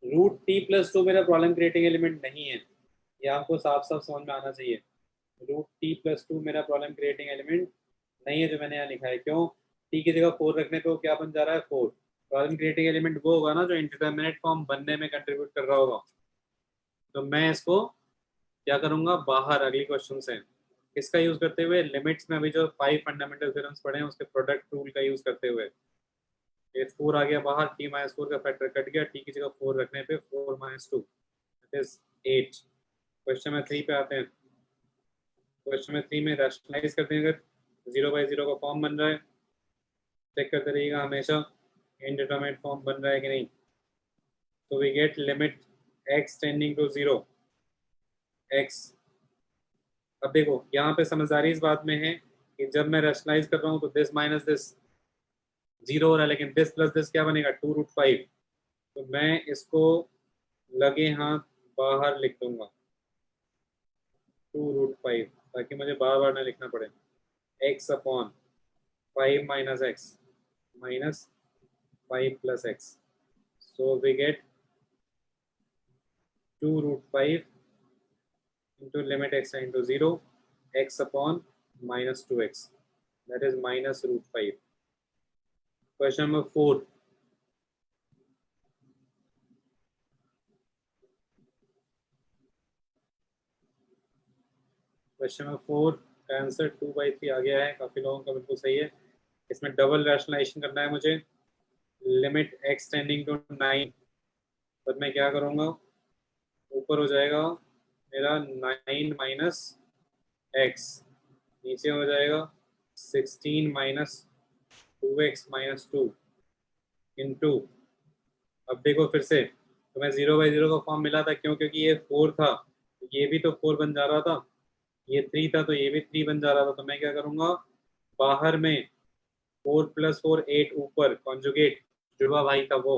रूट टी प्लस 2 मेरा प्रॉब्लम क्रिएटिंग एलिमेंट नहीं है, ये आपको साफ साफ समझ में आना चाहिए. रूट टी प्लस 2 मेरा प्रॉब्लम क्रिएटिंग एलिमेंट नहीं है जो मैंने यहाँ लिखा है. क्यों? टी की जगह 4 रखने पे वो क्या बन जा रहा है? 4. प्रॉब्लम क्रिएटिंग एलिमेंट वो होगा ना जो इंडिटरमिनेट फॉर्म बनने में कंट्रीब्यूट कर रहा होगा. तो मैं इसको क्या करूंगा? बाहर अगली क्वेश्चन से. इसका यूज करते हुए लिमिट्स में अभी जो 5 फंडामेंटल थ्योरम्स पढ़े हैं उसके प्रोडक्ट रूल का यूज करते हुए ये 4 आ गया बाहर, t माइनस 4 का फैक्टर कट गया, t की जगह 4 रखने पे 4 minus 2 that is 8. Question number 3 पे आते हैं. क्वेश्चन नंबर 3 में रैशनलाइज करते हैं. अगर 0 बाई 0 का फॉर्म बन रहा है, चेक करते रहिएगा हमेशा इनडिटरमिनेट फॉर्म बन रहा है कि नहीं. तो we get limit x tending to 0 x. अब देखो यहाँ पे समझदारी इस बात में है कि जब मैं रैशनलाइज कर रहा हूँ तो दिस माइनस दिस 0 हो रहा है, लेकिन दिस प्लस दिस क्या बनेगा? 2√5. तो मैं इसको लगे हाथ बाहर लिख दूंगा 2√5, ताकि मुझे बार बार ना लिखना पड़े. x upon 5 minus x minus 5 plus x. So we get 2√5 into limit x tending to 0 x upon minus 2x, that is minus root 5. Question number 4. Question number 4 का आंसर 2/3 आ गया है. काफी लोगों का बिल्कुल सही है. इसमें डबल रैशनलाइजेशन करना है मुझे. लिमिट x टेंडिंग टू 9, पर मैं क्या करूँगा? ऊपर हो जाएगा मेरा 9 माइनस एक्स, नीचे हो जाएगा 16 माइनस 2x माइनस 2 इंटू. अब देखो फिर से, तो मैं 0/0 का फॉर्म मिला था. क्यों? क्योंकि ये 4 था, ये भी तो 4 बन जा रहा था. ये 3 था तो ये भी 3 बन जा रहा था. तो मैं क्या करूँगा? बाहर में 4 प्लस 4 8, ऊपर कॉन्जुगेट जुड़वा भाई था वो,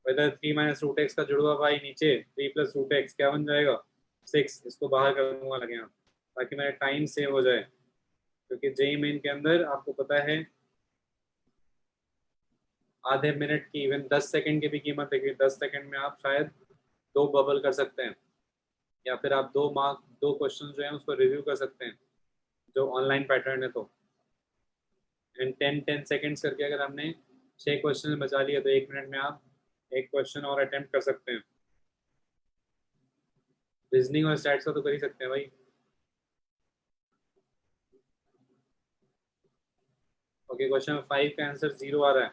वेदर 3 माइनस रूट एक्स का जुड़वा भाई नीचे 3 प्लस रूट एक्स क्या बन जाएगा? 6. इसको बाहर कर दूंगा लगे यहाँ, ताकि मेरा टाइम सेव हो जाए. क्योंकि जेई मेन के अंदर आपको पता है आधे मिनट की, इवन 10 सेकंड की भी कीमत है, कि 10 सेकंड में आप शायद 2 बबल कर सकते हैं, या फिर आप 2 क्वेश्चन जो है उसको रिव्यू कर सकते हैं जो ऑनलाइन पैटर्न है. तो एंड 10 सेकंड्स करके अगर हमने 6 क्वेश्चन बचा लिया तो 1 मिनट में आप एक क्वेश्चन और अटेम्प्ट कर सकते हैं. रीजनिंग और स्टैट्स का तो कर ही सकते हैं भाई. ओके, क्वेश्चन 5 का आंसर 0 आ रहा है.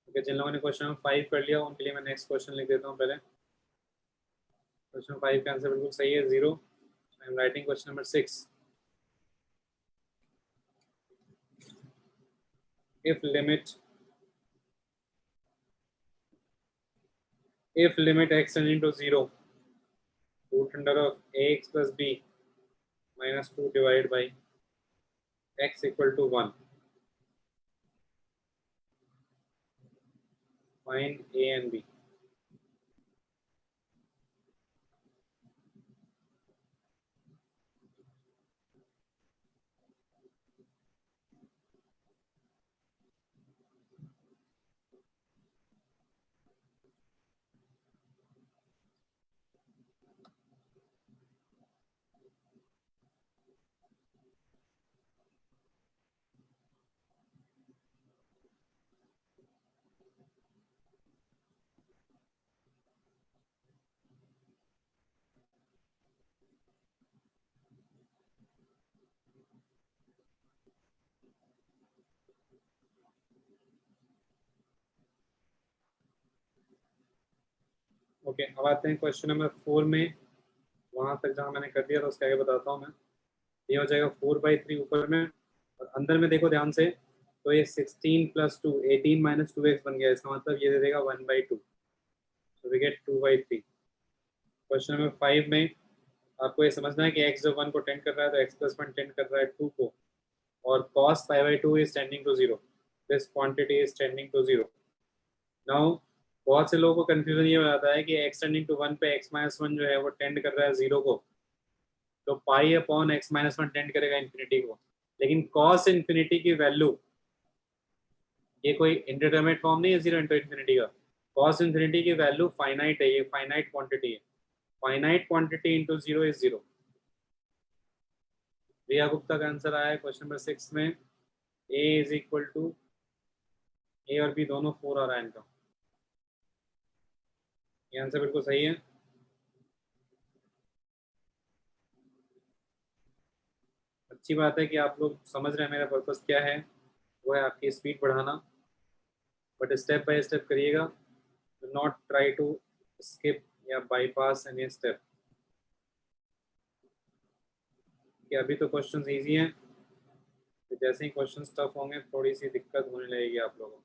ओके, जिन लोगों ने क्वेश्चन 5 कर लिया उनके लिए मैं नेक्स्ट क्वेश्चन लिख देता हूँ पहले. क्वेश्चन 5 का आंसर बिल्कुल सही है, 0. I am writing question number 6. if limit x tending to 0 root under of ax plus b minus 2 divided by x equal to 1, find a and b. Okay, अब आते हैं क्वेश्चन नंबर 4 में। वहां तक जहां मैंने कर दिया था उसके आगे बताता हूँ मैं। ये हो जाएगा 4/3 ऊपर में, और अंदर में देखो ध्यान से, तो ये 16 + 2 18 - 2x बन गया। इसका मतलब ये दे देगा 1/2, तो वी गेट 2/3। क्वेश्चन नंबर 5 में आपको ये समझना है कि x जब 1 को टेंड कर रहा है तो x + 1 टेंड कर रहा है 2 को, और cos π/2 is tending to 0, this quantity is tending to 0। Now बहुत से लोगों को कंफ्यूजन ये हो जाता है कि x टेंडिंग टू 1 पे x - 1 जो है वो टेंड कर रहा है 0 को, तो π/x - 1 टेंड करेगा इन्फिनिटी को। लेकिन cos इन्फिनिटी की वैल्यू, ये कोई इंडिटरमिनेट फॉर्म नहीं है 0 × इन्फिनिटी का। cos इन्फिनिटी की वैल्यू फाइनाइट है, ये फाइनाइट क्वांटिटी है। Finite quantity into 0 is 0। रिया गुप्ता का आंसर आया है क्वेश्चन नंबर 6 में, a इज इक्वल टू, ए और बी दोनों 4 आ रहा है इनका। ये आंसर बिल्कुल सही है। अच्छी बात है कि आप लोग समझ रहे हैं मेरा पर्पस क्या है, वो है आपकी स्पीड बढ़ाना, बट स्टेप बाय स्टेप करिएगा। Do not try to skip या बाईपास एनी स्टेप। कि अभी तो क्वेश्चंस इजी हैं, तो जैसे ही क्वेश्चंस टफ होंगे थोड़ी सी दिक्कत होने लगेगी आप लोगों को।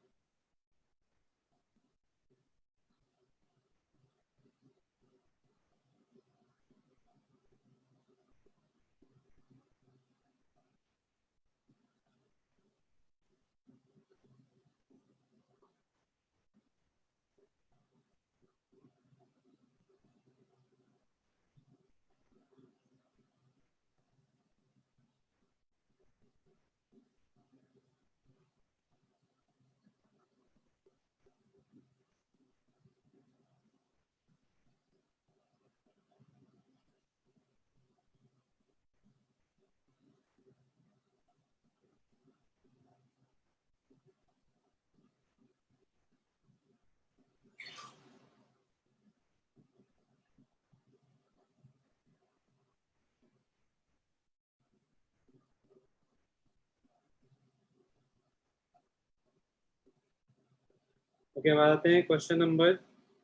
ओके, अब आते हैं क्वेश्चन नंबर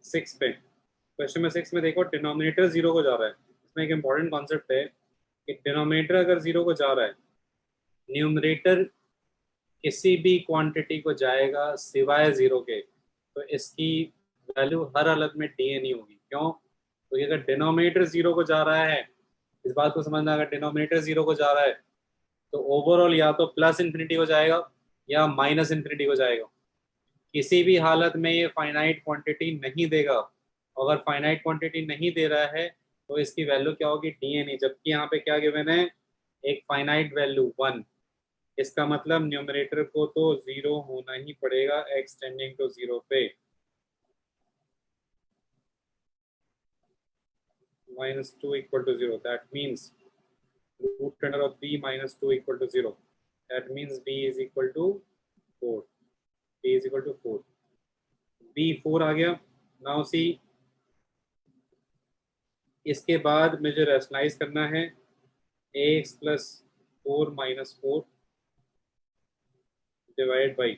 6 पे। क्वेश्चन नंबर 6 में देखो, डिनोमिनेटर 0 को जा रहा है। इसमें एक इंपॉर्टेंट कॉन्सेप्ट है कि डिनोमिनेटर अगर 0 को जा रहा है, न्यूमरेटर किसी भी क्वांटिटी को जाएगा सिवाय 0 के, तो इसकी वैल्यू हर हालत में डी नहीं होगी। क्यों? तो अगर डिनोमिनेटर 0 को जा रहा है, इस बात को समझना, अगर डिनोमिनेटर 0 को जा रहा है तो ओवरऑल या तो प्लस इन्फिनिटी को जाएगा या माइनस इन्फिनिटी को जाएगा। किसी भी हालत में ये फाइनाइट क्वांटिटी नहीं देगा। अगर फाइनाइट क्वांटिटी नहीं दे रहा है तो इसकी वैल्यू क्या होगी? डी नहीं। जबकि यहाँ पे क्या गिवन है? एक फाइनाइट वैल्यू 1। इसका मतलब न्यूमरेटर को तो 0 होना ही पड़ेगा x टेंडिंग टू 0 पे। -2 = 0, that means root under of b -2 = 0, that means b is equal to 4। b is equal to 4, b 4 आ गया। नाउ सी, इसके बाद मुझे रैशनलाइज करना है ax + 4 - 4 divide by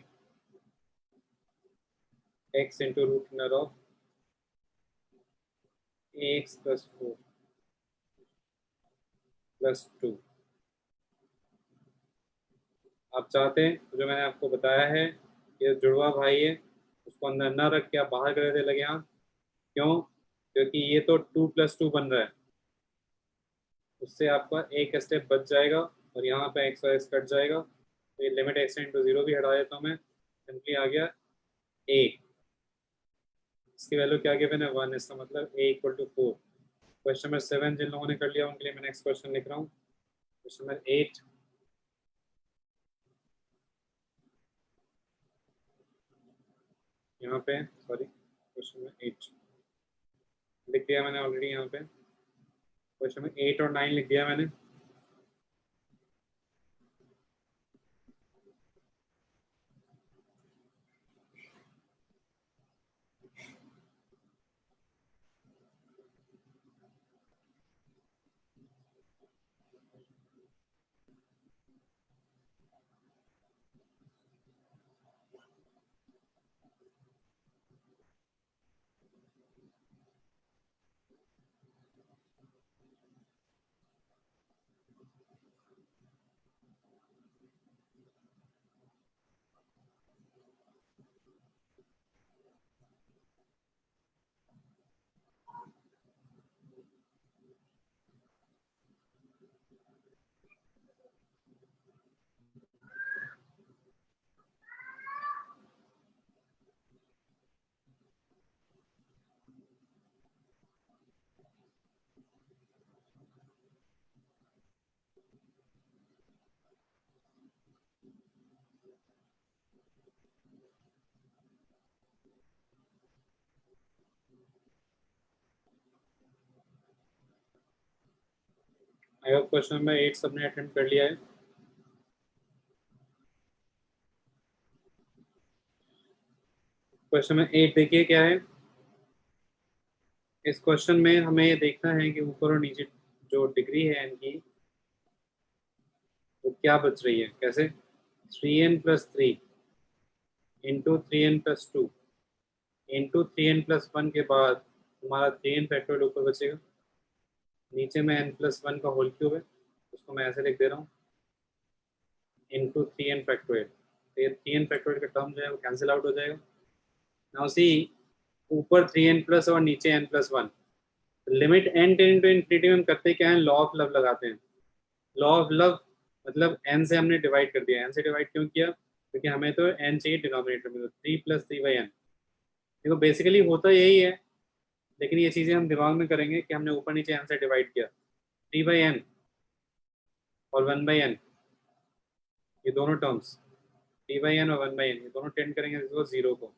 x into root under of ax + 4 + 2। आप चाहते हैं तो जो मैंने आपको बताया है, ये जुड़वा भाई है, उसको अंदर ना रख के आप बाहर कर देते लगे हाथ। क्यों? क्योंकि ये तो 2 + 2 बन रहा है, उससे आपका एक स्टेप बच जाएगा और यहाँ पे एक्स और एक्स कट जाएगा। तो ये लिमिट x × 0 भी हटा देता हूँ मैं, सिंपली आ गया a। इसकी वैल्यू क्या गिवन है? 1। इसका मतलब a = 4। क्वेश्चन नंबर 7 जिन लोगों ने कर लिया उनके लिए मैं नेक्स्ट क्वेश्चन लिख रहा हूँ। क्वेश्चन नंबर 8, यहाँ पे सॉरी, क्वेश्चन नंबर 8 लिख दिया मैंने ऑलरेडी। यहाँ पे क्वेश्चन नंबर 8 और 9 लिख दिया मैंने। आई होप क्वेश्चन नंबर 8 सबने अटेम्प्ट कर लिया है। क्वेश्चन नंबर 8 देखिए क्या है। इस क्वेश्चन में हमें ये देखना है कि ऊपर और नीचे जो डिग्री है n की वो क्या बच रही है। कैसे? 3n plus 3 into 3n plus 2 into 3n plus 1 के बाद हमारा 3n फैक्टोरियल ऊपर बचेगा, नीचे में n प्लस 1 का होल क्यूब है, उसको मैं ऐसे लिख दे रहा हूँ, इंटू 3n फैक्टोरियल। तो ये 3n फैक्टोरियल का टर्म जो है वो कैंसिल आउट हो जाएगा। नाउ सी, ऊपर 3n प्लस और नीचे n plus 1, limit n tending to infinity में हम करते क्या है, लॉ ऑफ लव लगाते हैं। लॉ ऑफ लव मतलब n से हमने डिवाइड कर दिया। n से डिवाइड क्यों किया? क्योंकि हमें तो n चाहिए डिनोमिनेटर में, तो 3 प्लस 3/n। देखो बेसिकली होता यही है, लेकिन ये चीज़ें हम दिमाग में करेंगे कि हमने ऊपर नीचे n से डिवाइड किया। 3/n और 1/n, ये दोनों टर्म्स 3/n और 1/n ये दोनों टेंड करेंगे जीरो को,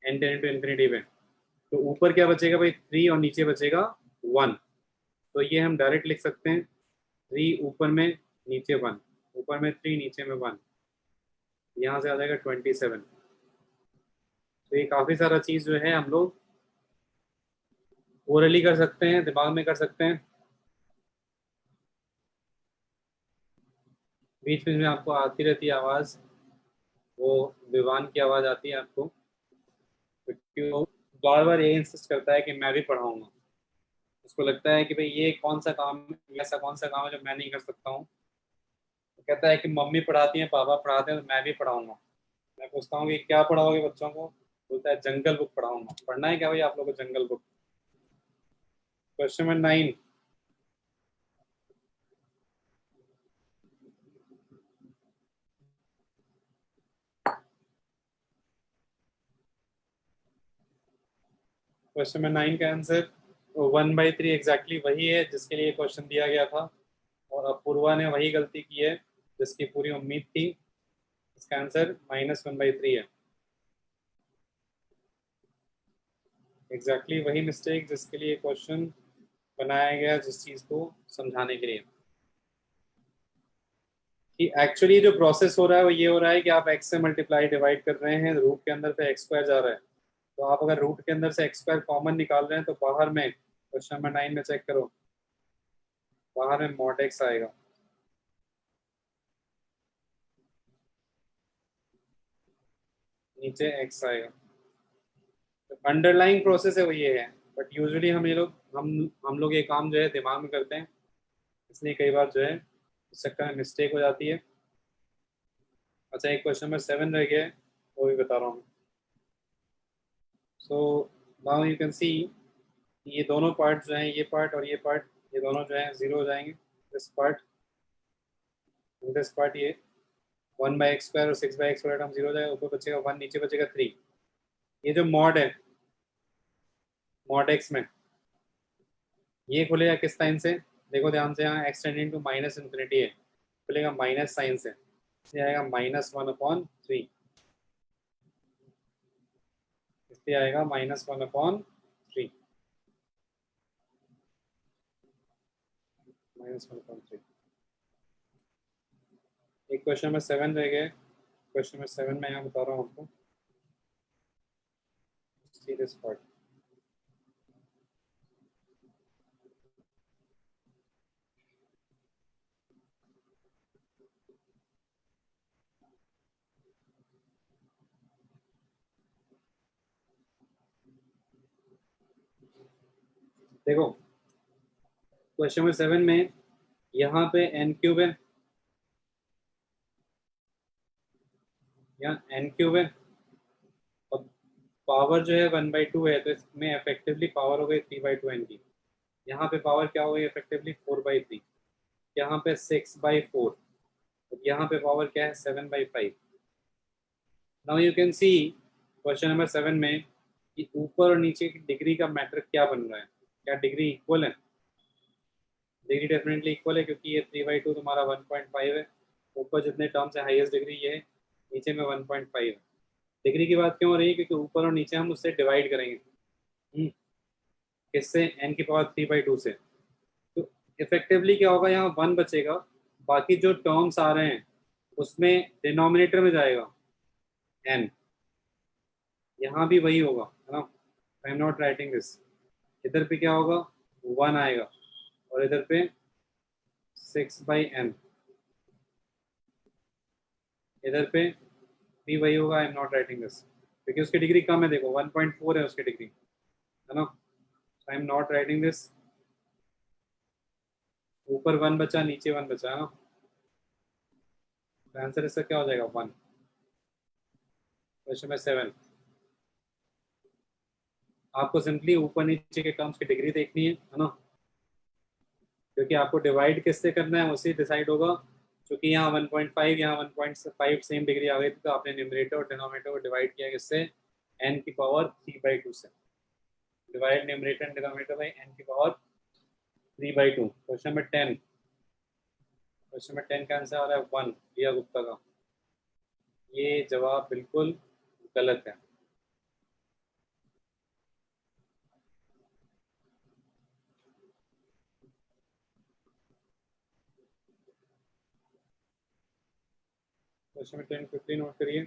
n टेंड टू इन्फिनिटी में। तो ऊपर क्या बचेगा भाई? 3 और नीचे बचेगा 1। तो ये हम डायरेक्ट लिख सकते हैं, 3 ऊपर में नीचे 1, ऊपर में 3 नीचे में 1, यहाँ से आ जाएगा 27। तो ये काफ़ी सारा चीज़ जो है हम लोग ओरली कर सकते हैं, दिमाग में कर सकते हैं। बीच बीच में आपको आती रहती है आवाज़, वो विवान की आवाज़ आती है आपको, क्योंकि वो बार बार ये इंसिस्ट करता है कि मैं भी पढ़ाऊँगा। उसको लगता है कि भाई ये कौन सा काम, ऐसा कौन सा काम है जो मैं नहीं कर सकता हूँ। तो कहता है कि मम्मी पढ़ाती हैं, पापा पढ़ाते हैं, तो मैं भी पढ़ाऊँगा। मैं पूछता हूँ कि क्या पढ़ाओगे बच्चों को? बोलता है जंगल बुक पढ़ाऊँगा। पढ़ना है क्या भाई आप लोगों को jungle book? Question number 9। Question number 9 का आंसर 1/3 एग्जैक्टली वही है जिसके लिए क्वेश्चन दिया गया था, और अपूर्वा ने वही गलती की है जिसकी पूरी उम्मीद थी। इसका आंसर -1/3 है। एग्जैक्टली वही मिस्टेक जिसके लिए क्वेश्चन बनाया गया, जिस चीज़ को समझाने के लिए कि एक्चुअली जो प्रोसेस हो रहा है वो ये हो रहा है कि आप x से मल्टीप्लाई डिवाइड कर रहे हैं, रूट के अंदर पे x² जा रहा है। तो आप अगर रूट के अंदर से x² कॉमन निकाल रहे हैं तो बाहर में, क्वेश्चन नंबर 9 में चेक करो, बाहर में mod x आएगा। नीचे x आएगा। तो अंडरलाइंग प्रोसेस है वो ये है, बट यूजुअली हम लोग ये काम जो है दिमाग में करते हैं, इसलिए कई बार जो है इस चक्कर में मिस्टेक हो जाती है। अच्छा, एक क्वेश्चन नंबर 7 रह गया है, वो भी बता रहा हूँ। So now you can see ये दोनों पार्ट जो हैं, ये पार्ट और ये पार्ट, ये दोनों जो है जीरो हो जाएंगे। दिस पार्ट ये 1/x² और 6/x टर्म जीरो हो जाएगा, ऊपर बचेगा 1, नीचे बचेगा 3। ये जो मॉड है, मॉड x में ये खुलेगा किस साइन से? देखो ध्यान से, यहाँ x tending to minus infinity है, खुलेगा माइनस साइन से, इसलिए आएगा -1/3। इसलिए आएगा -1/3। -1/3। एक क्वेश्चन नंबर 7 रह गए। क्वेश्चन नंबर 7 मैं यहाँ बता रहा हूँ आपको। See this part. देखो क्वेश्चन नंबर 7 में यहाँ पे n³ है, यहाँ n³ है, और पावर जो है 1/2 है, तो इसमें इफेक्टिवली पावर हो गई 3/2 n की। यहाँ पे पावर क्या हो गई इफेक्टिवली 4/3, यहाँ पे 6/4, यहाँ पे पावर क्या है 7/5। Now you can see question number 7 में कि ऊपर और नीचे की डिग्री का मैटर क्या बन रहा है। क्या डिग्री इक्वल है? डिग्री डेफिनेटली इक्वल है, क्योंकि ये 3/2 तुम्हारा 1.5 है। ऊपर जितने टर्म्स है हाईएस्ट डिग्री ये है, नीचे में 1.5 है। डिग्री की बात क्यों हो रही है? क्योंकि ऊपर और नीचे हम उससे डिवाइड करेंगे, किससे? n की पावर 3/2 से। तो इफेक्टिवली क्या होगा, यहाँ 1 बचेगा, बाकी जो टर्म्स आ रहे हैं उसमें डिनोमिनेटर में जाएगा n, यहाँ भी वही होगा, है ना। I am not writing this. इधर पे क्या होगा, 1 आएगा, और इधर पे 6/n, इधर पे भी वही होगा। I am not writing this क्योंकि उसकी डिग्री कम है, देखो 1.4 है उसकी डिग्री, है ना। I am not writing this. ऊपर 1 बचा, नीचे 1 बचा, है ना। आंसर इसका क्या हो जाएगा, 1। क्वेश्चन नंबर 7, आपको सिंपली ऊपर नीचे के टर्म्स की डिग्री देखनी है ना, क्योंकि आपको डिवाइड किससे करना है उसी डिसाइड होगा। क्योंकि यहाँ 1.5 यहाँ 1.5 सेम डिग्री आ गई थी, तो आपने न्यूमरेटर और डिनोमिनेटर को डिवाइड किया किससे, n की पावर 3/2 से। Divide numerator and denominator by n की power 3/2। Question number 10, question number 10 का आंसर आ रहा है 1, रिया गुप्ता का। ये जवाब बिल्कुल गलत है। क्वेश्चन नंबर 10 क्विकली नोट करिए।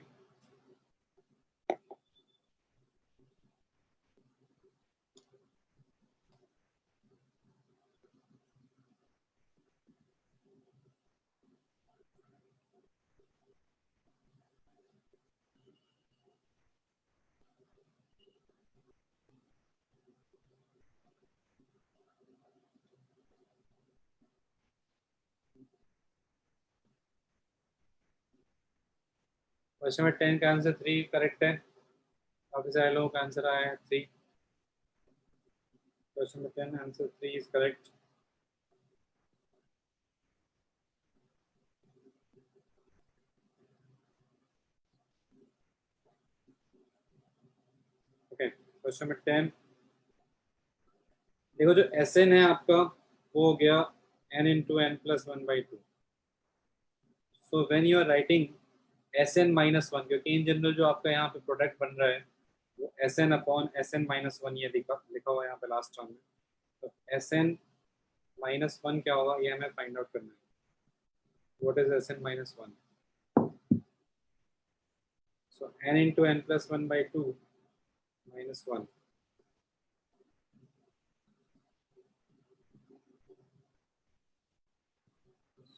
क्वेश्चन नंबर 10 का आंसर 3 करेक्ट है। काफी सारे लोगों का आंसर आया है 3। Question number 10 answer 3 is correct. Okay, question number 10 देखो, जो Sn है आपका वो हो गया n into n plus 1/2। So when you are writing Sn-1, क्योंकि इन जनरल जो आपका यहाँ पे प्रोडक्ट बन रहा है वो Sn/Sn-1 ये लिखा हुआ है यहाँ पे लास्ट टर्म में। तो Sn-1 क्या होगा ये हमें फाइंड आउट करना है। What is Sn-1? So n into n plus 1/2 minus 1।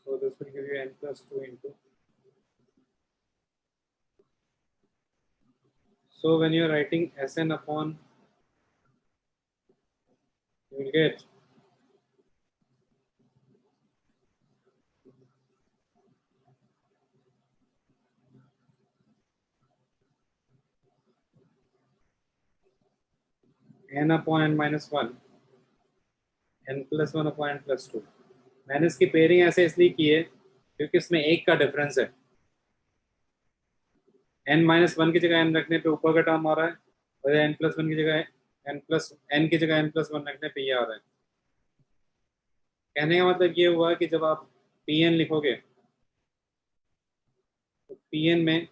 So this will give you n plus 2 into. So when you are writing Sn upon, you will get n upon n minus 1, n plus 1 upon n plus 2। मैंने इसकी pairing ऐसे इसलिए की है क्योंकि इसमें एक का डिफरेंस है। n-1 की जगह n रखने पे ऊपर का टर्म आ रहा है, और n+1 की जगह n की जगह n+1 रखने पे ये आ रहा है। कहने का मतलब ये हुआ कि जब आप Pn लिखोगे तो Pn में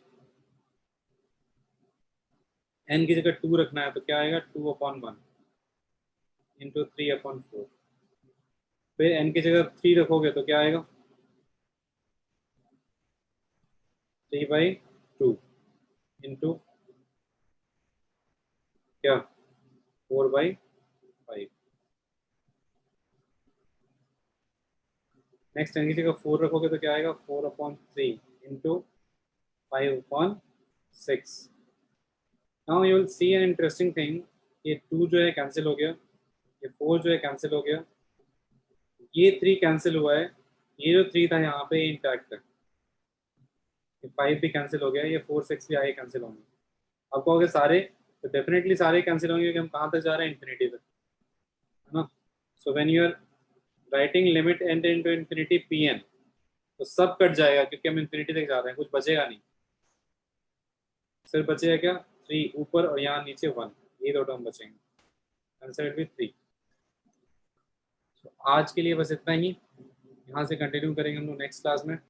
n की जगह 2 रखना है, तो क्या आएगा 2/1 इंटू 3/4। फिर n की जगह 3 रखोगे तो क्या आएगा 3/2 इंटू क्या 4/5। नेक्स्ट n की जगह 4 रखोगे तो क्या आएगा 4/3 into 5/6। Now you will see an interesting thing, ये 2 जो है कैंसिल हो गया, ये 4 जो है कैंसिल हो गया, ये 3 कैंसिल हुआ है, ये जो 3 था यहाँ पे इंटैक्ट है, ये 5 भी कैंसिल हो गया, ये 4 6 भी आगे कैंसिल होंगे। आप कहोगे सारे, तो डेफिनेटली सारे कैंसिल होंगे क्योंकि हम कहाँ तक जा रहे हैं इंफिनिटी तक, है ना। So when you are writing limit n into infinity Pn, तो सब कट जाएगा क्योंकि हम इंफिनिटी तक जा रहे हैं, कुछ बचेगा नहीं। सिर्फ बचेगा क्या 3 ऊपर और यहाँ नीचे 1, ये दो टर्म बचेंगे। Answer will be 3। आज के लिए बस इतना ही, यहाँ से कंटिन्यू करेंगे हम लोग नेक्स्ट क्लास में।